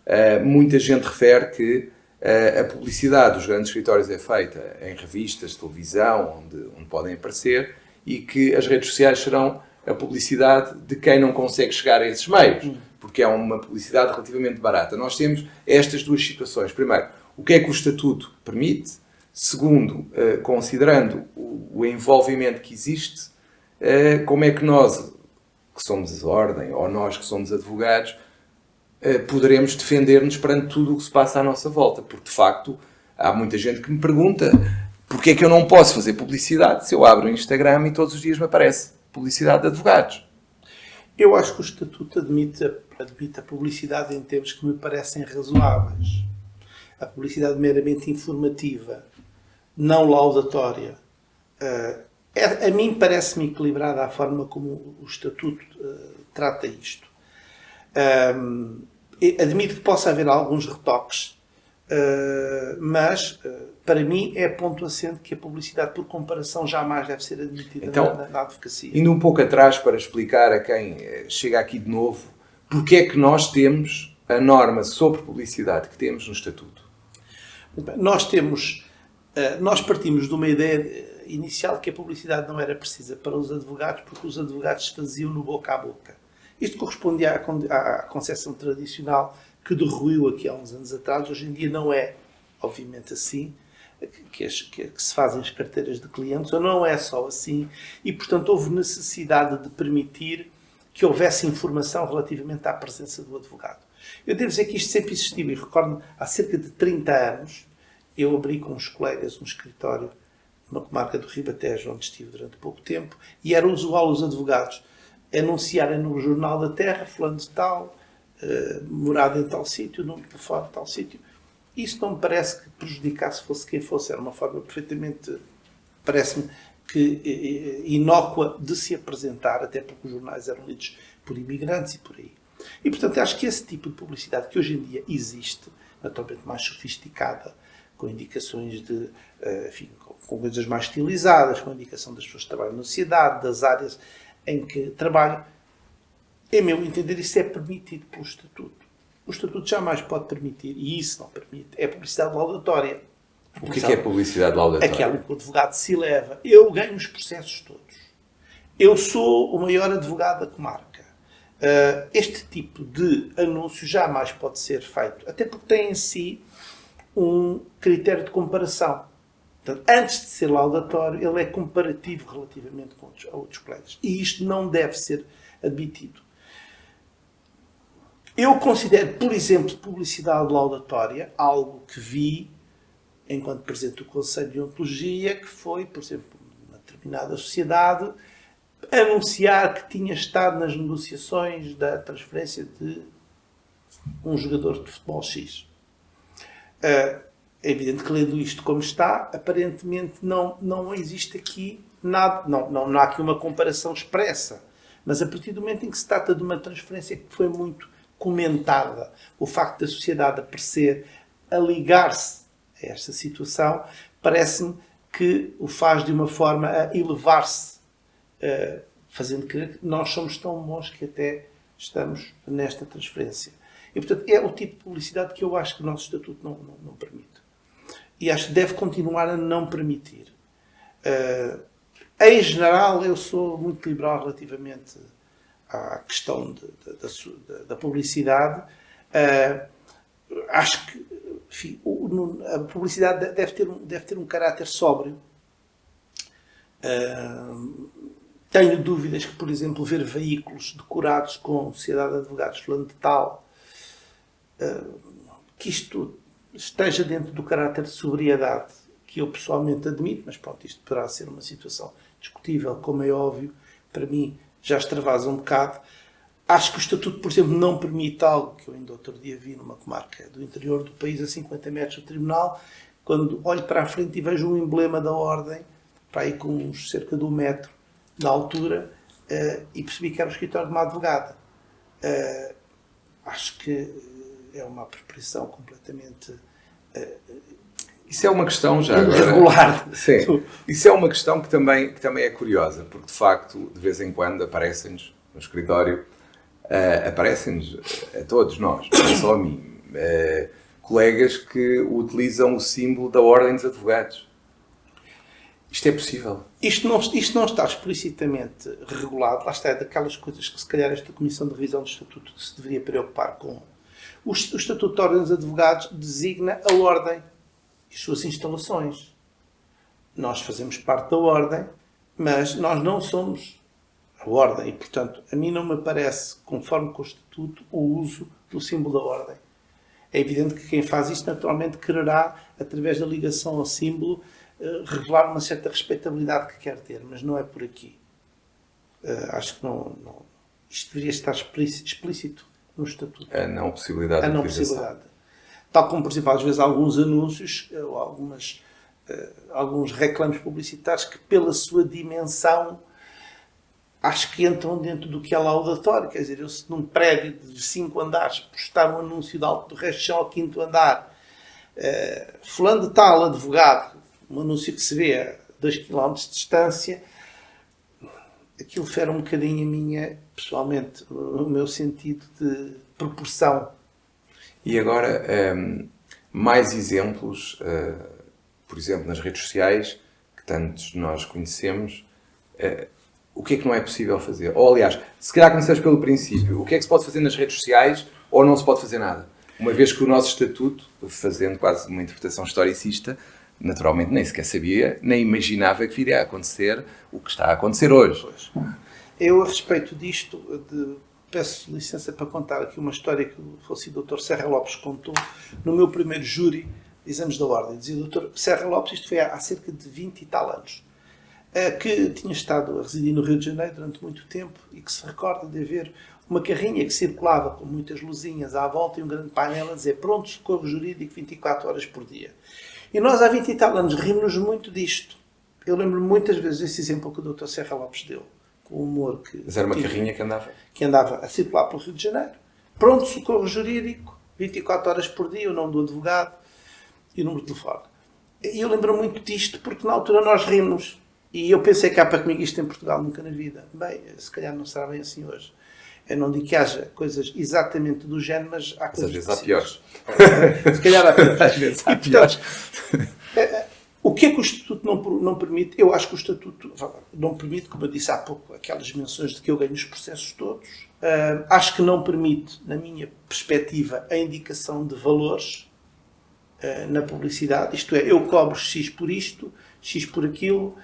é, muita gente refere que a publicidade dos grandes escritórios é feita em revistas, televisão, onde podem aparecer, e que as redes sociais serão a publicidade de quem não consegue chegar a esses meios, porque é uma publicidade relativamente barata. Nós temos estas duas situações. Primeiro, o que é que o Estatuto permite? Segundo, considerando o envolvimento que existe, como é que nós, que somos ordem, ou nós que somos advogados, poderemos defender-nos perante tudo o que se passa à nossa volta? Porque, de facto, há muita gente que me pergunta porque é que eu não posso fazer publicidade se eu abro o Instagram e todos os dias me aparece publicidade de advogados. Eu acho que o Estatuto admite a publicidade em termos que me parecem razoáveis. A publicidade meramente informativa, não laudatória, a mim parece-me equilibrada a forma como o Estatuto trata isto. Admito que possa haver alguns retoques, mas para mim é ponto assente que a publicidade por comparação jamais deve ser admitida na advocacia. Indo um pouco atrás para explicar a quem chega aqui de novo, porque é que nós temos a norma sobre publicidade que temos no Estatuto? Nós partimos de uma ideia inicial que a publicidade não era precisa para os advogados, porque os advogados se faziam no boca a boca. Isto correspondia à concepção tradicional que derruiu aqui há uns anos atrás. Hoje em dia não é, obviamente, assim, que se fazem as carteiras de clientes, ou não é só assim, e, portanto, houve necessidade de permitir que houvesse informação relativamente à presença do advogado. Eu devo dizer que isto sempre existiu, e recordo-me, há cerca de 30 anos, eu abri com uns colegas um escritório numa comarca do Ribatejo, onde estive durante pouco tempo, e era usual os advogados anunciarem no Jornal da Terra, fulano de tal, morada em tal sítio, número de telefone em tal sítio. Isso não me parece que prejudicasse fosse quem fosse. Era uma forma perfeitamente, parece-me, que inócua de se apresentar, até porque os jornais eram lidos por imigrantes e por aí. E, portanto, acho que esse tipo de publicidade que hoje em dia existe, naturalmente mais sofisticada, com indicações de, enfim, com coisas mais estilizadas, com indicação das pessoas que trabalham na sociedade, das áreas em que trabalham, em meu entender, isso é permitido pelo Estatuto. O Estatuto jamais pode permitir, e isso não permite, é publicidade laudatória. O que é publicidade laudatória? Aquela que o advogado se eleva. Eu ganho os processos todos. Eu sou o maior advogado da comarca. Este tipo de anúncio jamais pode ser feito, até porque tem em si um critério de comparação. Portanto, antes de ser laudatório, ele é comparativo relativamente com outros colegas. E isto não deve ser admitido. Eu considero, por exemplo, publicidade laudatória, algo que vi enquanto presidente do Conselho de Ontologia, que foi, por exemplo, uma determinada sociedade, anunciar que tinha estado nas negociações da transferência de um jogador de futebol X. É evidente que, lendo isto como está, aparentemente não existe aqui nada, não há aqui uma comparação expressa. Mas a partir do momento em que se trata de uma transferência que foi muito comentada, o facto da sociedade aparecer a ligar-se a esta situação, parece-me que o faz de uma forma a elevar-se, fazendo crer que nós somos tão bons que até estamos nesta transferência. E, portanto, é o tipo de publicidade que eu acho que o nosso Estatuto não permite. E acho que deve continuar a não permitir. Em geral, eu sou muito liberal relativamente à questão da publicidade. Acho que, enfim, a publicidade deve ter um caráter sóbrio. Tenho dúvidas que, por exemplo, ver veículos decorados com Sociedade de Advogados fulano de tal, que isto esteja dentro do caráter de sobriedade que eu pessoalmente admito, mas pronto, isto poderá ser uma situação discutível, como é óbvio, para mim já extravasa um bocado. Acho que o Estatuto, por exemplo, não permite algo que eu ainda outro dia vi numa comarca do interior do país, a 50 metros do tribunal, quando olho para a frente e vejo um emblema da ordem, para aí com cerca de 1 metro na altura, e percebi que era o escritório de uma advogada. Acho que é uma apropriação completamente isso é uma questão já irregular. Agora, sim, isso é uma questão que também é curiosa, porque de facto, de vez em quando, aparecem-nos no escritório, aparecem-nos a todos nós, não só a mim, colegas que utilizam o símbolo da Ordem dos Advogados. Isto é possível? Isto não está explicitamente regulado. Lá está, é daquelas coisas que se calhar esta Comissão de Revisão do Estatuto se deveria preocupar com. O Estatuto de Ordem dos Advogados designa a Ordem e as suas instalações. Nós fazemos parte da Ordem, mas nós não somos a Ordem. E, portanto, a mim não me parece, conforme com o Estatuto, o uso do símbolo da Ordem. É evidente que quem faz isto naturalmente quererá, através da ligação ao símbolo, revelar uma certa respeitabilidade que quer ter, mas não é por aqui. Acho que não, isto deveria estar explícito no Estatuto. A não possibilidade de utilização. Tal como, por exemplo, às vezes alguns anúncios ou alguns reclames publicitários que, pela sua dimensão, acho que entram dentro do que é laudatório. Quer dizer, eu se num prédio de 5 andares postar um anúncio de alto do resto de chão ao 5º andar, fulano de tal, advogado, um anúncio que se vê a 2 km de distância, aquilo fere um bocadinho a minha, pessoalmente, o meu sentido de proporção. E agora, mais exemplos, por exemplo, nas redes sociais, que tantos nós conhecemos, o que é que não é possível fazer? Ou, aliás, se calhar começamos pelo princípio, o que é que se pode fazer nas redes sociais ou não se pode fazer nada? Uma vez que o nosso estatuto, fazendo quase uma interpretação historicista, naturalmente nem sequer sabia, nem imaginava que viria a acontecer o que está a acontecer hoje. Eu, a respeito disto, peço licença para contar aqui uma história que o falecido Dr. Serra Lopes contou no meu primeiro júri de exames da Ordem. Dizia o Dr. Serra Lopes, isto foi há cerca de 20 e tal anos, que tinha estado a residir no Rio de Janeiro durante muito tempo e que se recorda de haver uma carrinha que circulava com muitas luzinhas à volta e um grande painel a dizer pronto, socorro jurídico 24 horas por dia. E nós há 20 e tal anos rimos muito disto. Eu lembro-me muitas vezes desse exemplo que o Dr. Serra Lopes deu, com o humor que... Mas era uma carrinha que andava a circular pelo Rio de Janeiro. Pronto, socorro jurídico, 24 horas por dia, o nome do advogado e o número de telefone. E eu lembro-me muito disto porque na altura nós rimos. E eu pensei que há para comigo isto em Portugal nunca na vida. Bem, se calhar não será bem assim hoje. Eu não digo que haja coisas exatamente do género, mas há coisas... Às vezes há piores. Se calhar há piores. Às vezes há piores. O que é que o Estatuto não permite? Eu acho que o Estatuto não permite, como eu disse há pouco, aquelas dimensões de que eu ganho os processos todos. Acho que não permite, na minha perspectiva, a indicação de valores na publicidade. Isto é, eu cobro X por isto, X por aquilo,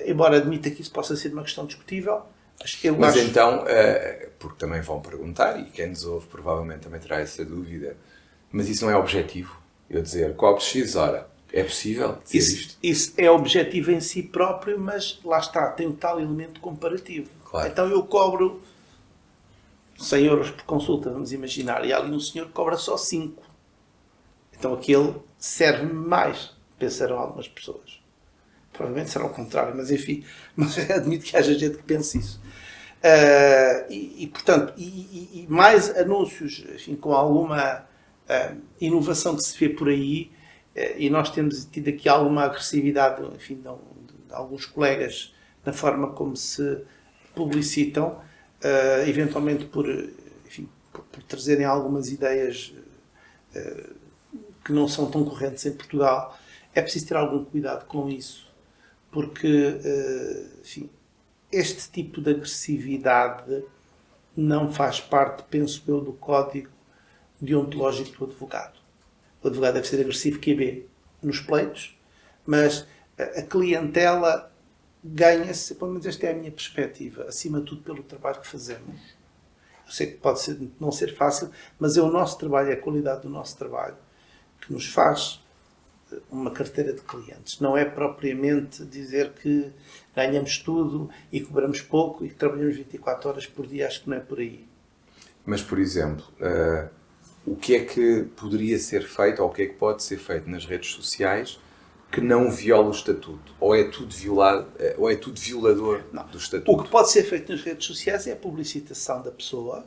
embora admita que isso possa ser uma questão discutível. Mas então, porque também vão perguntar, e quem nos ouve provavelmente também terá essa dúvida, mas isso não é objetivo? Eu dizer, cobre X hora. É possível dizer isto? Isso é objetivo em si próprio, mas lá está, tem um tal elemento comparativo. Claro. Então eu cobro 100 euros por consulta, vamos imaginar, e há ali um senhor que cobra só 5. Então aquele serve-me mais, pensarão algumas pessoas. Provavelmente será o contrário, mas enfim, mas admito que haja gente que pense isso. Portanto, mais anúncios, enfim, com alguma inovação que se vê por aí, e nós temos tido aqui alguma agressividade, enfim, de alguns colegas na forma como se publicitam, eventualmente por trazerem algumas ideias que não são tão correntes em Portugal. É preciso ter algum cuidado com isso, porque, enfim, este tipo de agressividade não faz parte, penso eu, do código deontológico do advogado. O advogado deve ser agressivo QB nos pleitos, mas a clientela ganha-se, pelo menos esta é a minha perspectiva, acima de tudo pelo trabalho que fazemos. Eu sei que pode não ser fácil, mas é o nosso trabalho, é a qualidade do nosso trabalho que nos faz uma carteira de clientes. Não é propriamente dizer que ganhamos tudo e cobramos pouco e que trabalhamos 24 horas por dia, acho que não é por aí. Mas, por exemplo, o que é que poderia ser feito ou o que é que pode ser feito nas redes sociais que não viola o Estatuto? Ou é tudo violado, ou é tudo violador do Estatuto? O que pode ser feito nas redes sociais é a publicitação da pessoa,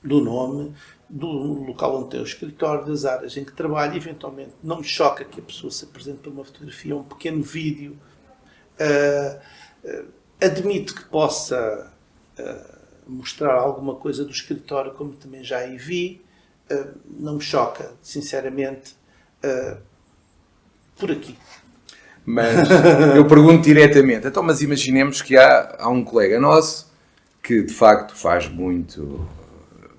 do nome, do local onde tem o escritório, das áreas em que trabalha. Eventualmente não me choca que a pessoa se apresente por uma fotografia ou um pequeno vídeo. Admito que possa mostrar alguma coisa do escritório, como também já aí vi. Não me choca, sinceramente, por aqui. Mas eu pergunto diretamente. Então, mas imaginemos que há um colega nosso que de facto faz muito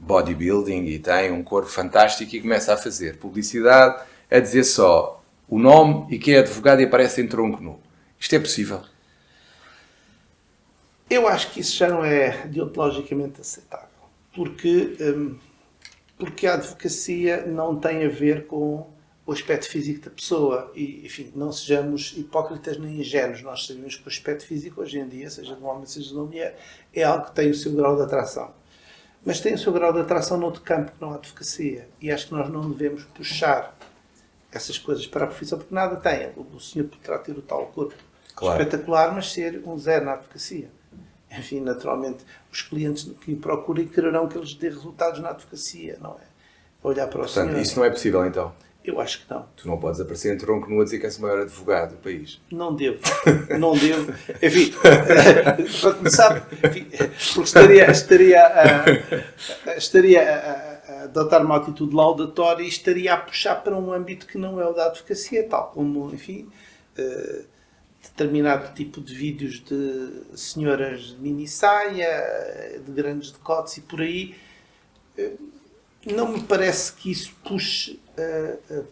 bodybuilding e tem um corpo fantástico e começa a fazer publicidade a dizer só o nome e que é advogado e aparece em tronco nu. Isto é possível? Eu acho que isso já não é deontologicamente aceitável. Porque a advocacia não tem a ver com o aspecto físico da pessoa. E, enfim, não sejamos hipócritas nem ingênuos. Nós sabemos que o aspecto físico hoje em dia, seja de um homem, seja de uma mulher, é algo que tem o seu grau de atração. Mas tem o seu grau de atração noutro campo que não a advocacia. E acho que nós não devemos puxar essas coisas para a profissão, porque nada tem. O senhor poderá ter o tal corpo espetacular, mas ser um zero na advocacia. Enfim, naturalmente, os clientes que o procurem quererão que eles dê resultados na advocacia, não é? Olhar para o Portanto, senhor. isso não é possível então? Eu acho que não. Tu não podes aparecer em tronco nu a dizer que és o maior advogado do país. Não devo. Não devo. Enfim, para começar, enfim, porque estaria a adotar uma atitude laudatória e estaria a puxar para um âmbito que não é o da advocacia, tal como, enfim, determinado tipo de vídeos de senhoras de mini-saia, de grandes decotes e por aí. Não me parece que isso puxe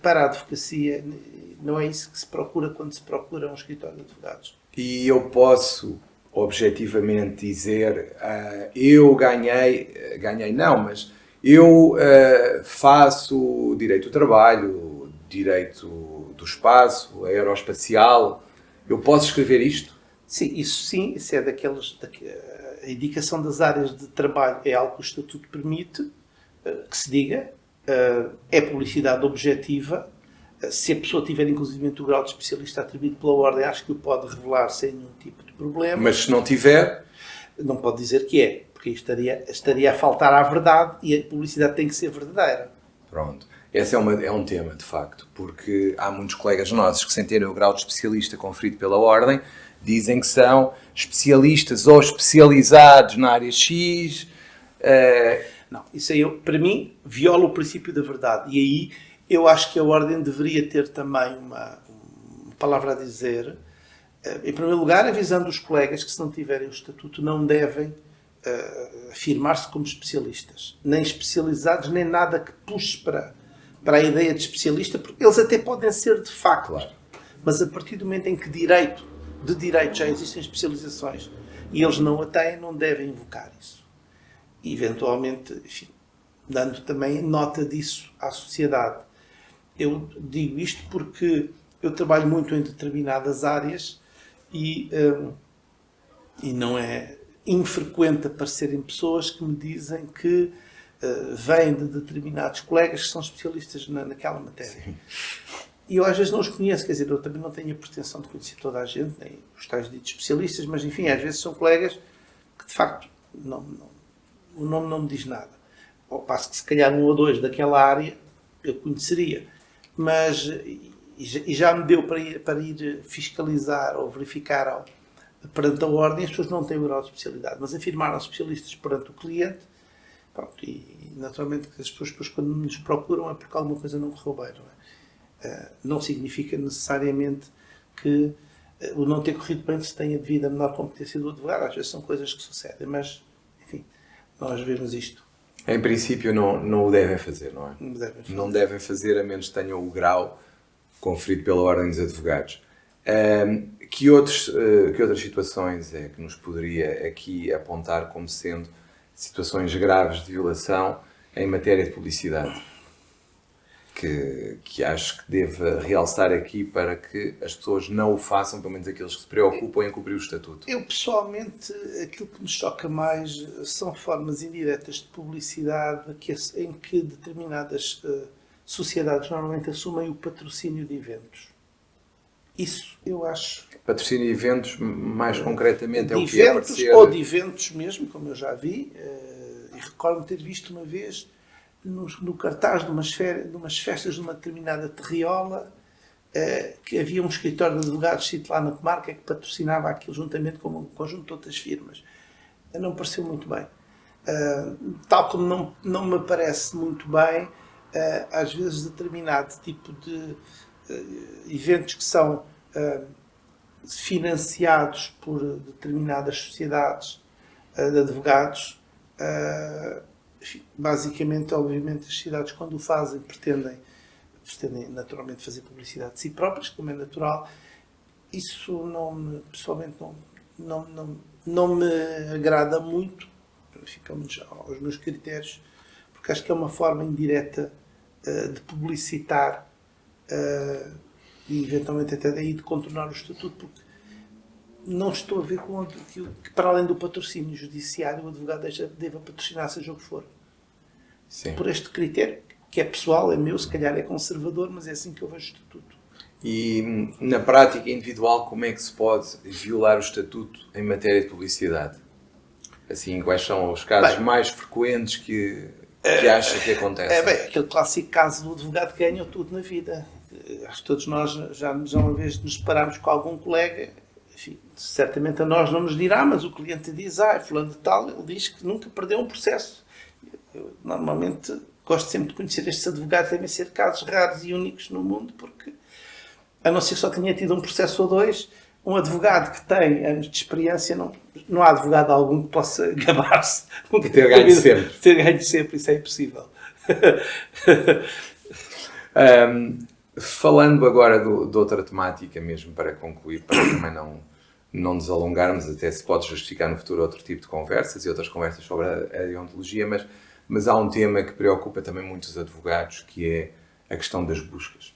para a advocacia. Não é isso que se procura quando se procura um escritório de advogados. E eu posso objetivamente dizer, eu ganhei não, mas eu faço direito do trabalho, direito do espaço, aeroespacial. Eu posso escrever isto? Sim, isso é daqueles... A indicação das áreas de trabalho é algo que o Estatuto permite que se diga, é publicidade objetiva. Se a pessoa tiver inclusive o grau de especialista atribuído pela ordem, acho que o pode revelar sem nenhum tipo de problema. Mas se não tiver? Não pode dizer que é, porque estaria a faltar à verdade e a publicidade tem que ser verdadeira. Pronto. Esse é um tema, de facto, porque há muitos colegas nossos que, sem terem o grau de especialista conferido pela ordem, dizem que são especialistas ou especializados na área X. Não, isso aí, para mim, viola o princípio da verdade. E aí eu acho que a ordem deveria ter também uma palavra a dizer. Em primeiro lugar, avisando os colegas que, se não tiverem o estatuto, não devem afirmar-se como especialistas. Nem especializados, nem nada que puxe para a ideia de especialista, porque eles até podem ser de facto. Claro. Mas a partir do momento em que de direito já existem especializações e eles não a têm, não devem invocar isso. E, eventualmente, enfim, dando também nota disso à sociedade. Eu digo isto porque eu trabalho muito em determinadas áreas e não é infrequente aparecerem pessoas que me dizem que vêm de determinados colegas que são especialistas naquela matéria. Sim. E eu às vezes não os conheço, quer dizer, eu também não tenho a pretensão de conhecer toda a gente, nem os tais ditos especialistas, mas enfim, às vezes são colegas que de facto o nome não me diz nada. Ao passo que se calhar um ou dois daquela área eu conheceria. Mas e já me deu para ir fiscalizar ou verificar perante a ordem, as pessoas não têm o grau de especialidade, mas afirmaram-se especialistas perante o cliente. Pronto, e naturalmente as pessoas depois, quando nos procuram é porque alguma coisa não correu bem. Não significa necessariamente que o não ter corrido bem se tenha devido à menor competência do advogado. Às vezes são coisas que sucedem, mas enfim, nós vemos isto. Em princípio não o devem fazer, não é? Não devem fazer, a menos que tenham o grau conferido pela Ordem dos Advogados. Que outras situações é que nos poderia aqui apontar como sendo situações graves de violação em matéria de publicidade? Que acho que deve realçar aqui para que as pessoas não o façam, pelo menos aqueles que se preocupam em cumprir o estatuto. Eu, pessoalmente, aquilo que me choca mais são formas indiretas de publicidade em que determinadas sociedades normalmente assumem o patrocínio de eventos. Isso, eu acho... Patrocínio de eventos, mais concretamente, é o que é aparecer... Ou de eventos mesmo, como eu já vi, e recordo-me ter visto uma vez no cartaz de umas festas de uma determinada terriola, que havia um escritório de advogados sito lá na comarca que patrocinava aquilo juntamente com um conjunto de outras firmas. Não me pareceu muito bem. Tal como não me parece muito bem, às vezes, determinado tipo de eventos que são financiados por determinadas sociedades de advogados. Basicamente, obviamente, as sociedades, quando o fazem, pretendem naturalmente fazer publicidade de si próprias, como é natural. Isso pessoalmente não me agrada muito, pelo menos aos meus critérios, porque acho que é uma forma indireta de publicitar e eventualmente até daí de contornar o estatuto, porque não estou a ver que para além do patrocínio judiciário o advogado deva patrocinar seja o que for. Sim. Por este critério, que é pessoal, é meu, se calhar é conservador, mas é assim que eu vejo o estatuto. E na prática individual, como é que se pode violar o estatuto em matéria de publicidade? Assim, quais são os casos mais frequentes que acha que acontecem? Aquele clássico caso do advogado que ganhou tudo na vida. Acho que todos nós já uma vez nos deparamos com algum colega, enfim, certamente a nós não nos dirá, mas o cliente diz, fulano de tal, ele diz que nunca perdeu um processo. Eu normalmente gosto sempre de conhecer estes advogados, devem ser casos raros e únicos no mundo, porque a não ser que só tenha tido um processo ou dois, um advogado que tem anos de experiência, não há advogado algum que possa gabar-se de ter ganho sempre. Ter ganho sempre, isso é impossível. Falando agora de outra temática, mesmo para concluir, para também não nos alongarmos, até se pode justificar no futuro outro tipo de conversas e outras conversas sobre a deontologia, mas há um tema que preocupa também muitos advogados, que é a questão das buscas.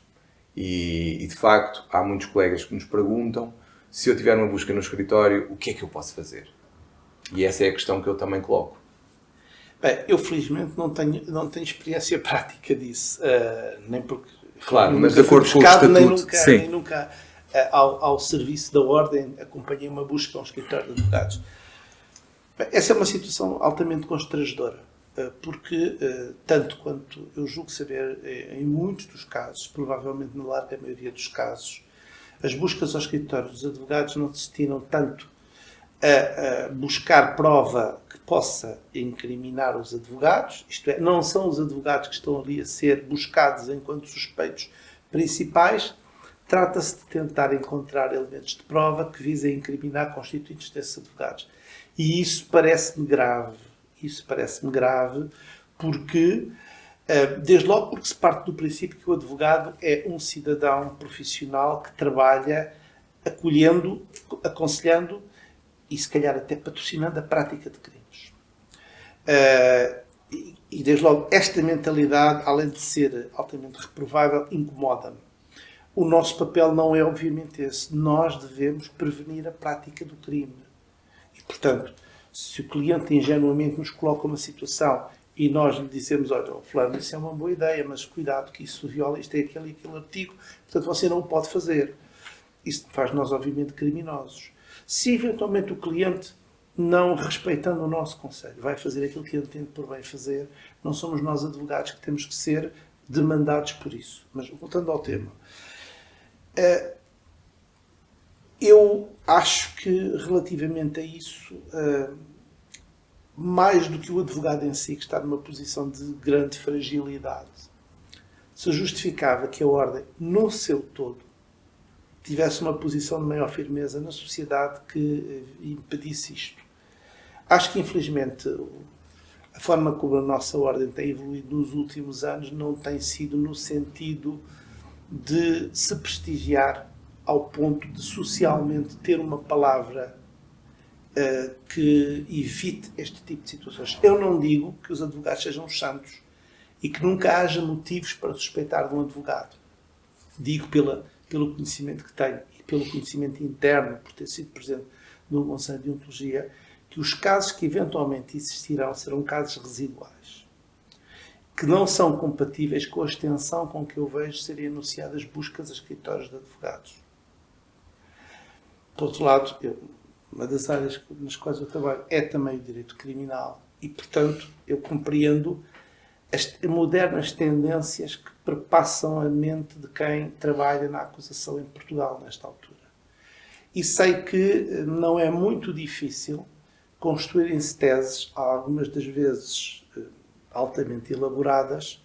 E de facto, há muitos colegas que nos perguntam, se eu tiver uma busca no escritório, o que é que eu posso fazer? E essa é a questão que eu também coloco. Bem, eu felizmente não tenho experiência prática disso, nem porque... Claro, mas de acordo com o estatuto... Nem nunca ao serviço da ordem acompanhei uma busca a um escritório de advogados. Bem, essa é uma situação altamente constrangedora, porque, tanto quanto eu julgo saber, em muitos dos casos, provavelmente na larga maioria dos casos, as buscas aos escritórios dos advogados não se destinam tanto a buscar prova que possa incriminar os advogados, isto é, não são os advogados que estão ali a ser buscados enquanto suspeitos principais, trata-se de tentar encontrar elementos de prova que visem incriminar constituintes desses advogados. E isso parece-me grave. Isso parece-me grave porque, desde logo porque se parte do princípio que o advogado é um cidadão profissional que trabalha acolhendo, aconselhando e se calhar até patrocinando a prática de crimes. E desde logo esta mentalidade, além de ser altamente reprovável, incomoda-me. O nosso papel não é obviamente esse. Nós devemos prevenir a prática do crime. E, portanto, se o cliente ingenuamente nos coloca uma situação e nós lhe dizemos, olha, fulano, isso é uma boa ideia, mas cuidado que isso viola, isto é aquele e aquele artigo, portanto você não o pode fazer. Isso faz nós, obviamente, criminosos. Se eventualmente o cliente, não respeitando o nosso conselho, vai fazer aquilo que ele entende por bem fazer, não somos nós advogados que temos que ser demandados por isso. Mas voltando ao tema, eu acho que relativamente a isso, mais do que o advogado em si, que está numa posição de grande fragilidade, se justificava que a ordem, no seu todo, tivesse uma posição de maior firmeza na sociedade que impedisse isto. Acho que, infelizmente, a forma como a nossa ordem tem evoluído nos últimos anos não tem sido no sentido de se prestigiar ao ponto de socialmente ter uma palavra que evite este tipo de situações. Eu não digo que os advogados sejam santos e que nunca haja motivos para suspeitar de um advogado. Digo pelo conhecimento que tenho e pelo conhecimento interno, por ter sido presente no Conselho de Deontologia, que os casos que eventualmente existirão serão casos residuais, que não são compatíveis com a extensão com que eu vejo serem anunciadas buscas a escritórios de advogados. Por outro lado, uma das áreas nas quais eu trabalho é também o direito criminal e, portanto, eu compreendo as modernas tendências que perpassam a mente de quem trabalha na acusação em Portugal nesta altura. E sei que não é muito difícil construírem-se teses, algumas das vezes altamente elaboradas,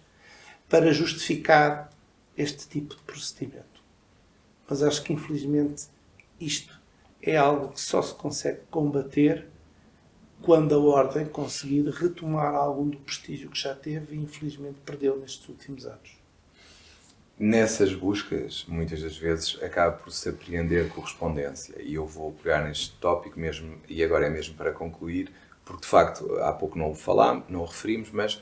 para justificar este tipo de procedimento. Mas acho que, infelizmente, isto é algo que só se consegue combater quando a Ordem conseguir retomar algum do prestígio que já teve e infelizmente perdeu nestes últimos anos. Nessas buscas, muitas das vezes, acaba por se apreender correspondência. E eu vou pegar neste tópico mesmo, e agora é mesmo para concluir, porque de facto há pouco não o falámos, não o referimos, mas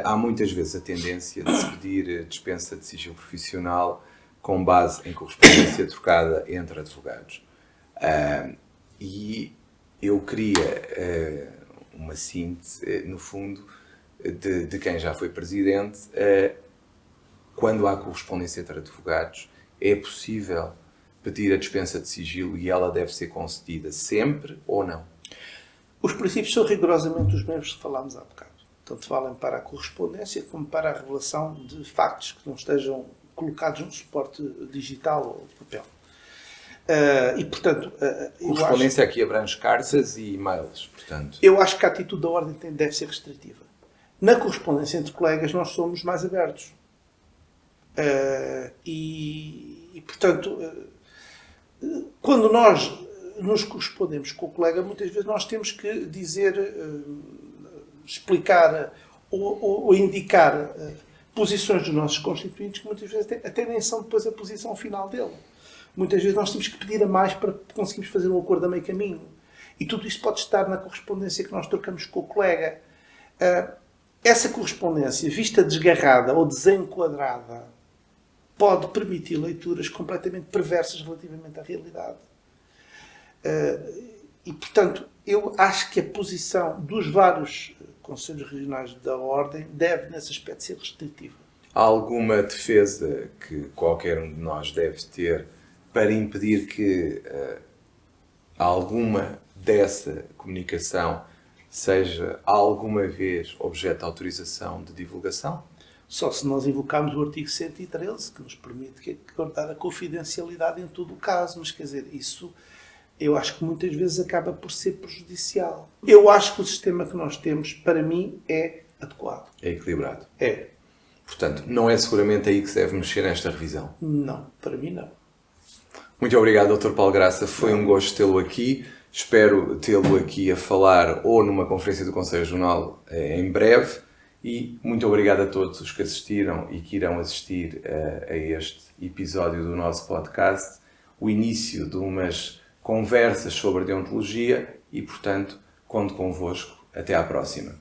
há muitas vezes a tendência de se pedir dispensa de sigilo profissional com base em correspondência trocada entre advogados. E eu queria uma síntese, no fundo, de quem já foi presidente. Quando há correspondência entre advogados, é possível pedir a dispensa de sigilo e ela deve ser concedida sempre ou não? Os princípios são rigorosamente os mesmos que falámos há bocado. Tanto valem para a correspondência como para a revelação de factos que não estejam colocados no suporte digital ou de papel. E, portanto, correspondência aqui abrange cartas e e-mails, portanto. Eu acho que a atitude da Ordem deve ser restritiva. Na correspondência entre colegas, nós somos mais abertos. Portanto, quando nós nos correspondemos com o colega, muitas vezes nós temos que dizer, explicar ou indicar posições dos nossos constituintes que muitas vezes até nem são depois a posição final dele. Muitas vezes nós temos que pedir a mais para conseguirmos fazer um acordo a meio caminho. E tudo isto pode estar na correspondência que nós trocamos com o colega. Essa correspondência, vista desgarrada ou desenquadrada, pode permitir leituras completamente perversas relativamente à realidade. E, portanto, eu acho que a posição dos vários Conselhos Regionais da Ordem deve, nesse aspecto, ser restritiva. Há alguma defesa que qualquer um de nós deve ter para impedir que alguma dessa comunicação seja alguma vez objeto de autorização de divulgação? Só se nós invocarmos o artigo 113, que nos permite guardar a confidencialidade em todo o caso. Mas, quer dizer, isso eu acho que muitas vezes acaba por ser prejudicial. Eu acho que o sistema que nós temos, para mim, é adequado. É equilibrado. É. Portanto, não é seguramente aí que se deve mexer nesta revisão? Não, para mim não. Muito obrigado, Dr. Paulo Graça. Foi um gosto tê-lo aqui. Espero tê-lo aqui a falar ou numa conferência do Conselho Regional em breve. E muito obrigado a todos os que assistiram e que irão assistir a este episódio do nosso podcast. O início de umas conversas sobre deontologia e, portanto, conto convosco. Até à próxima.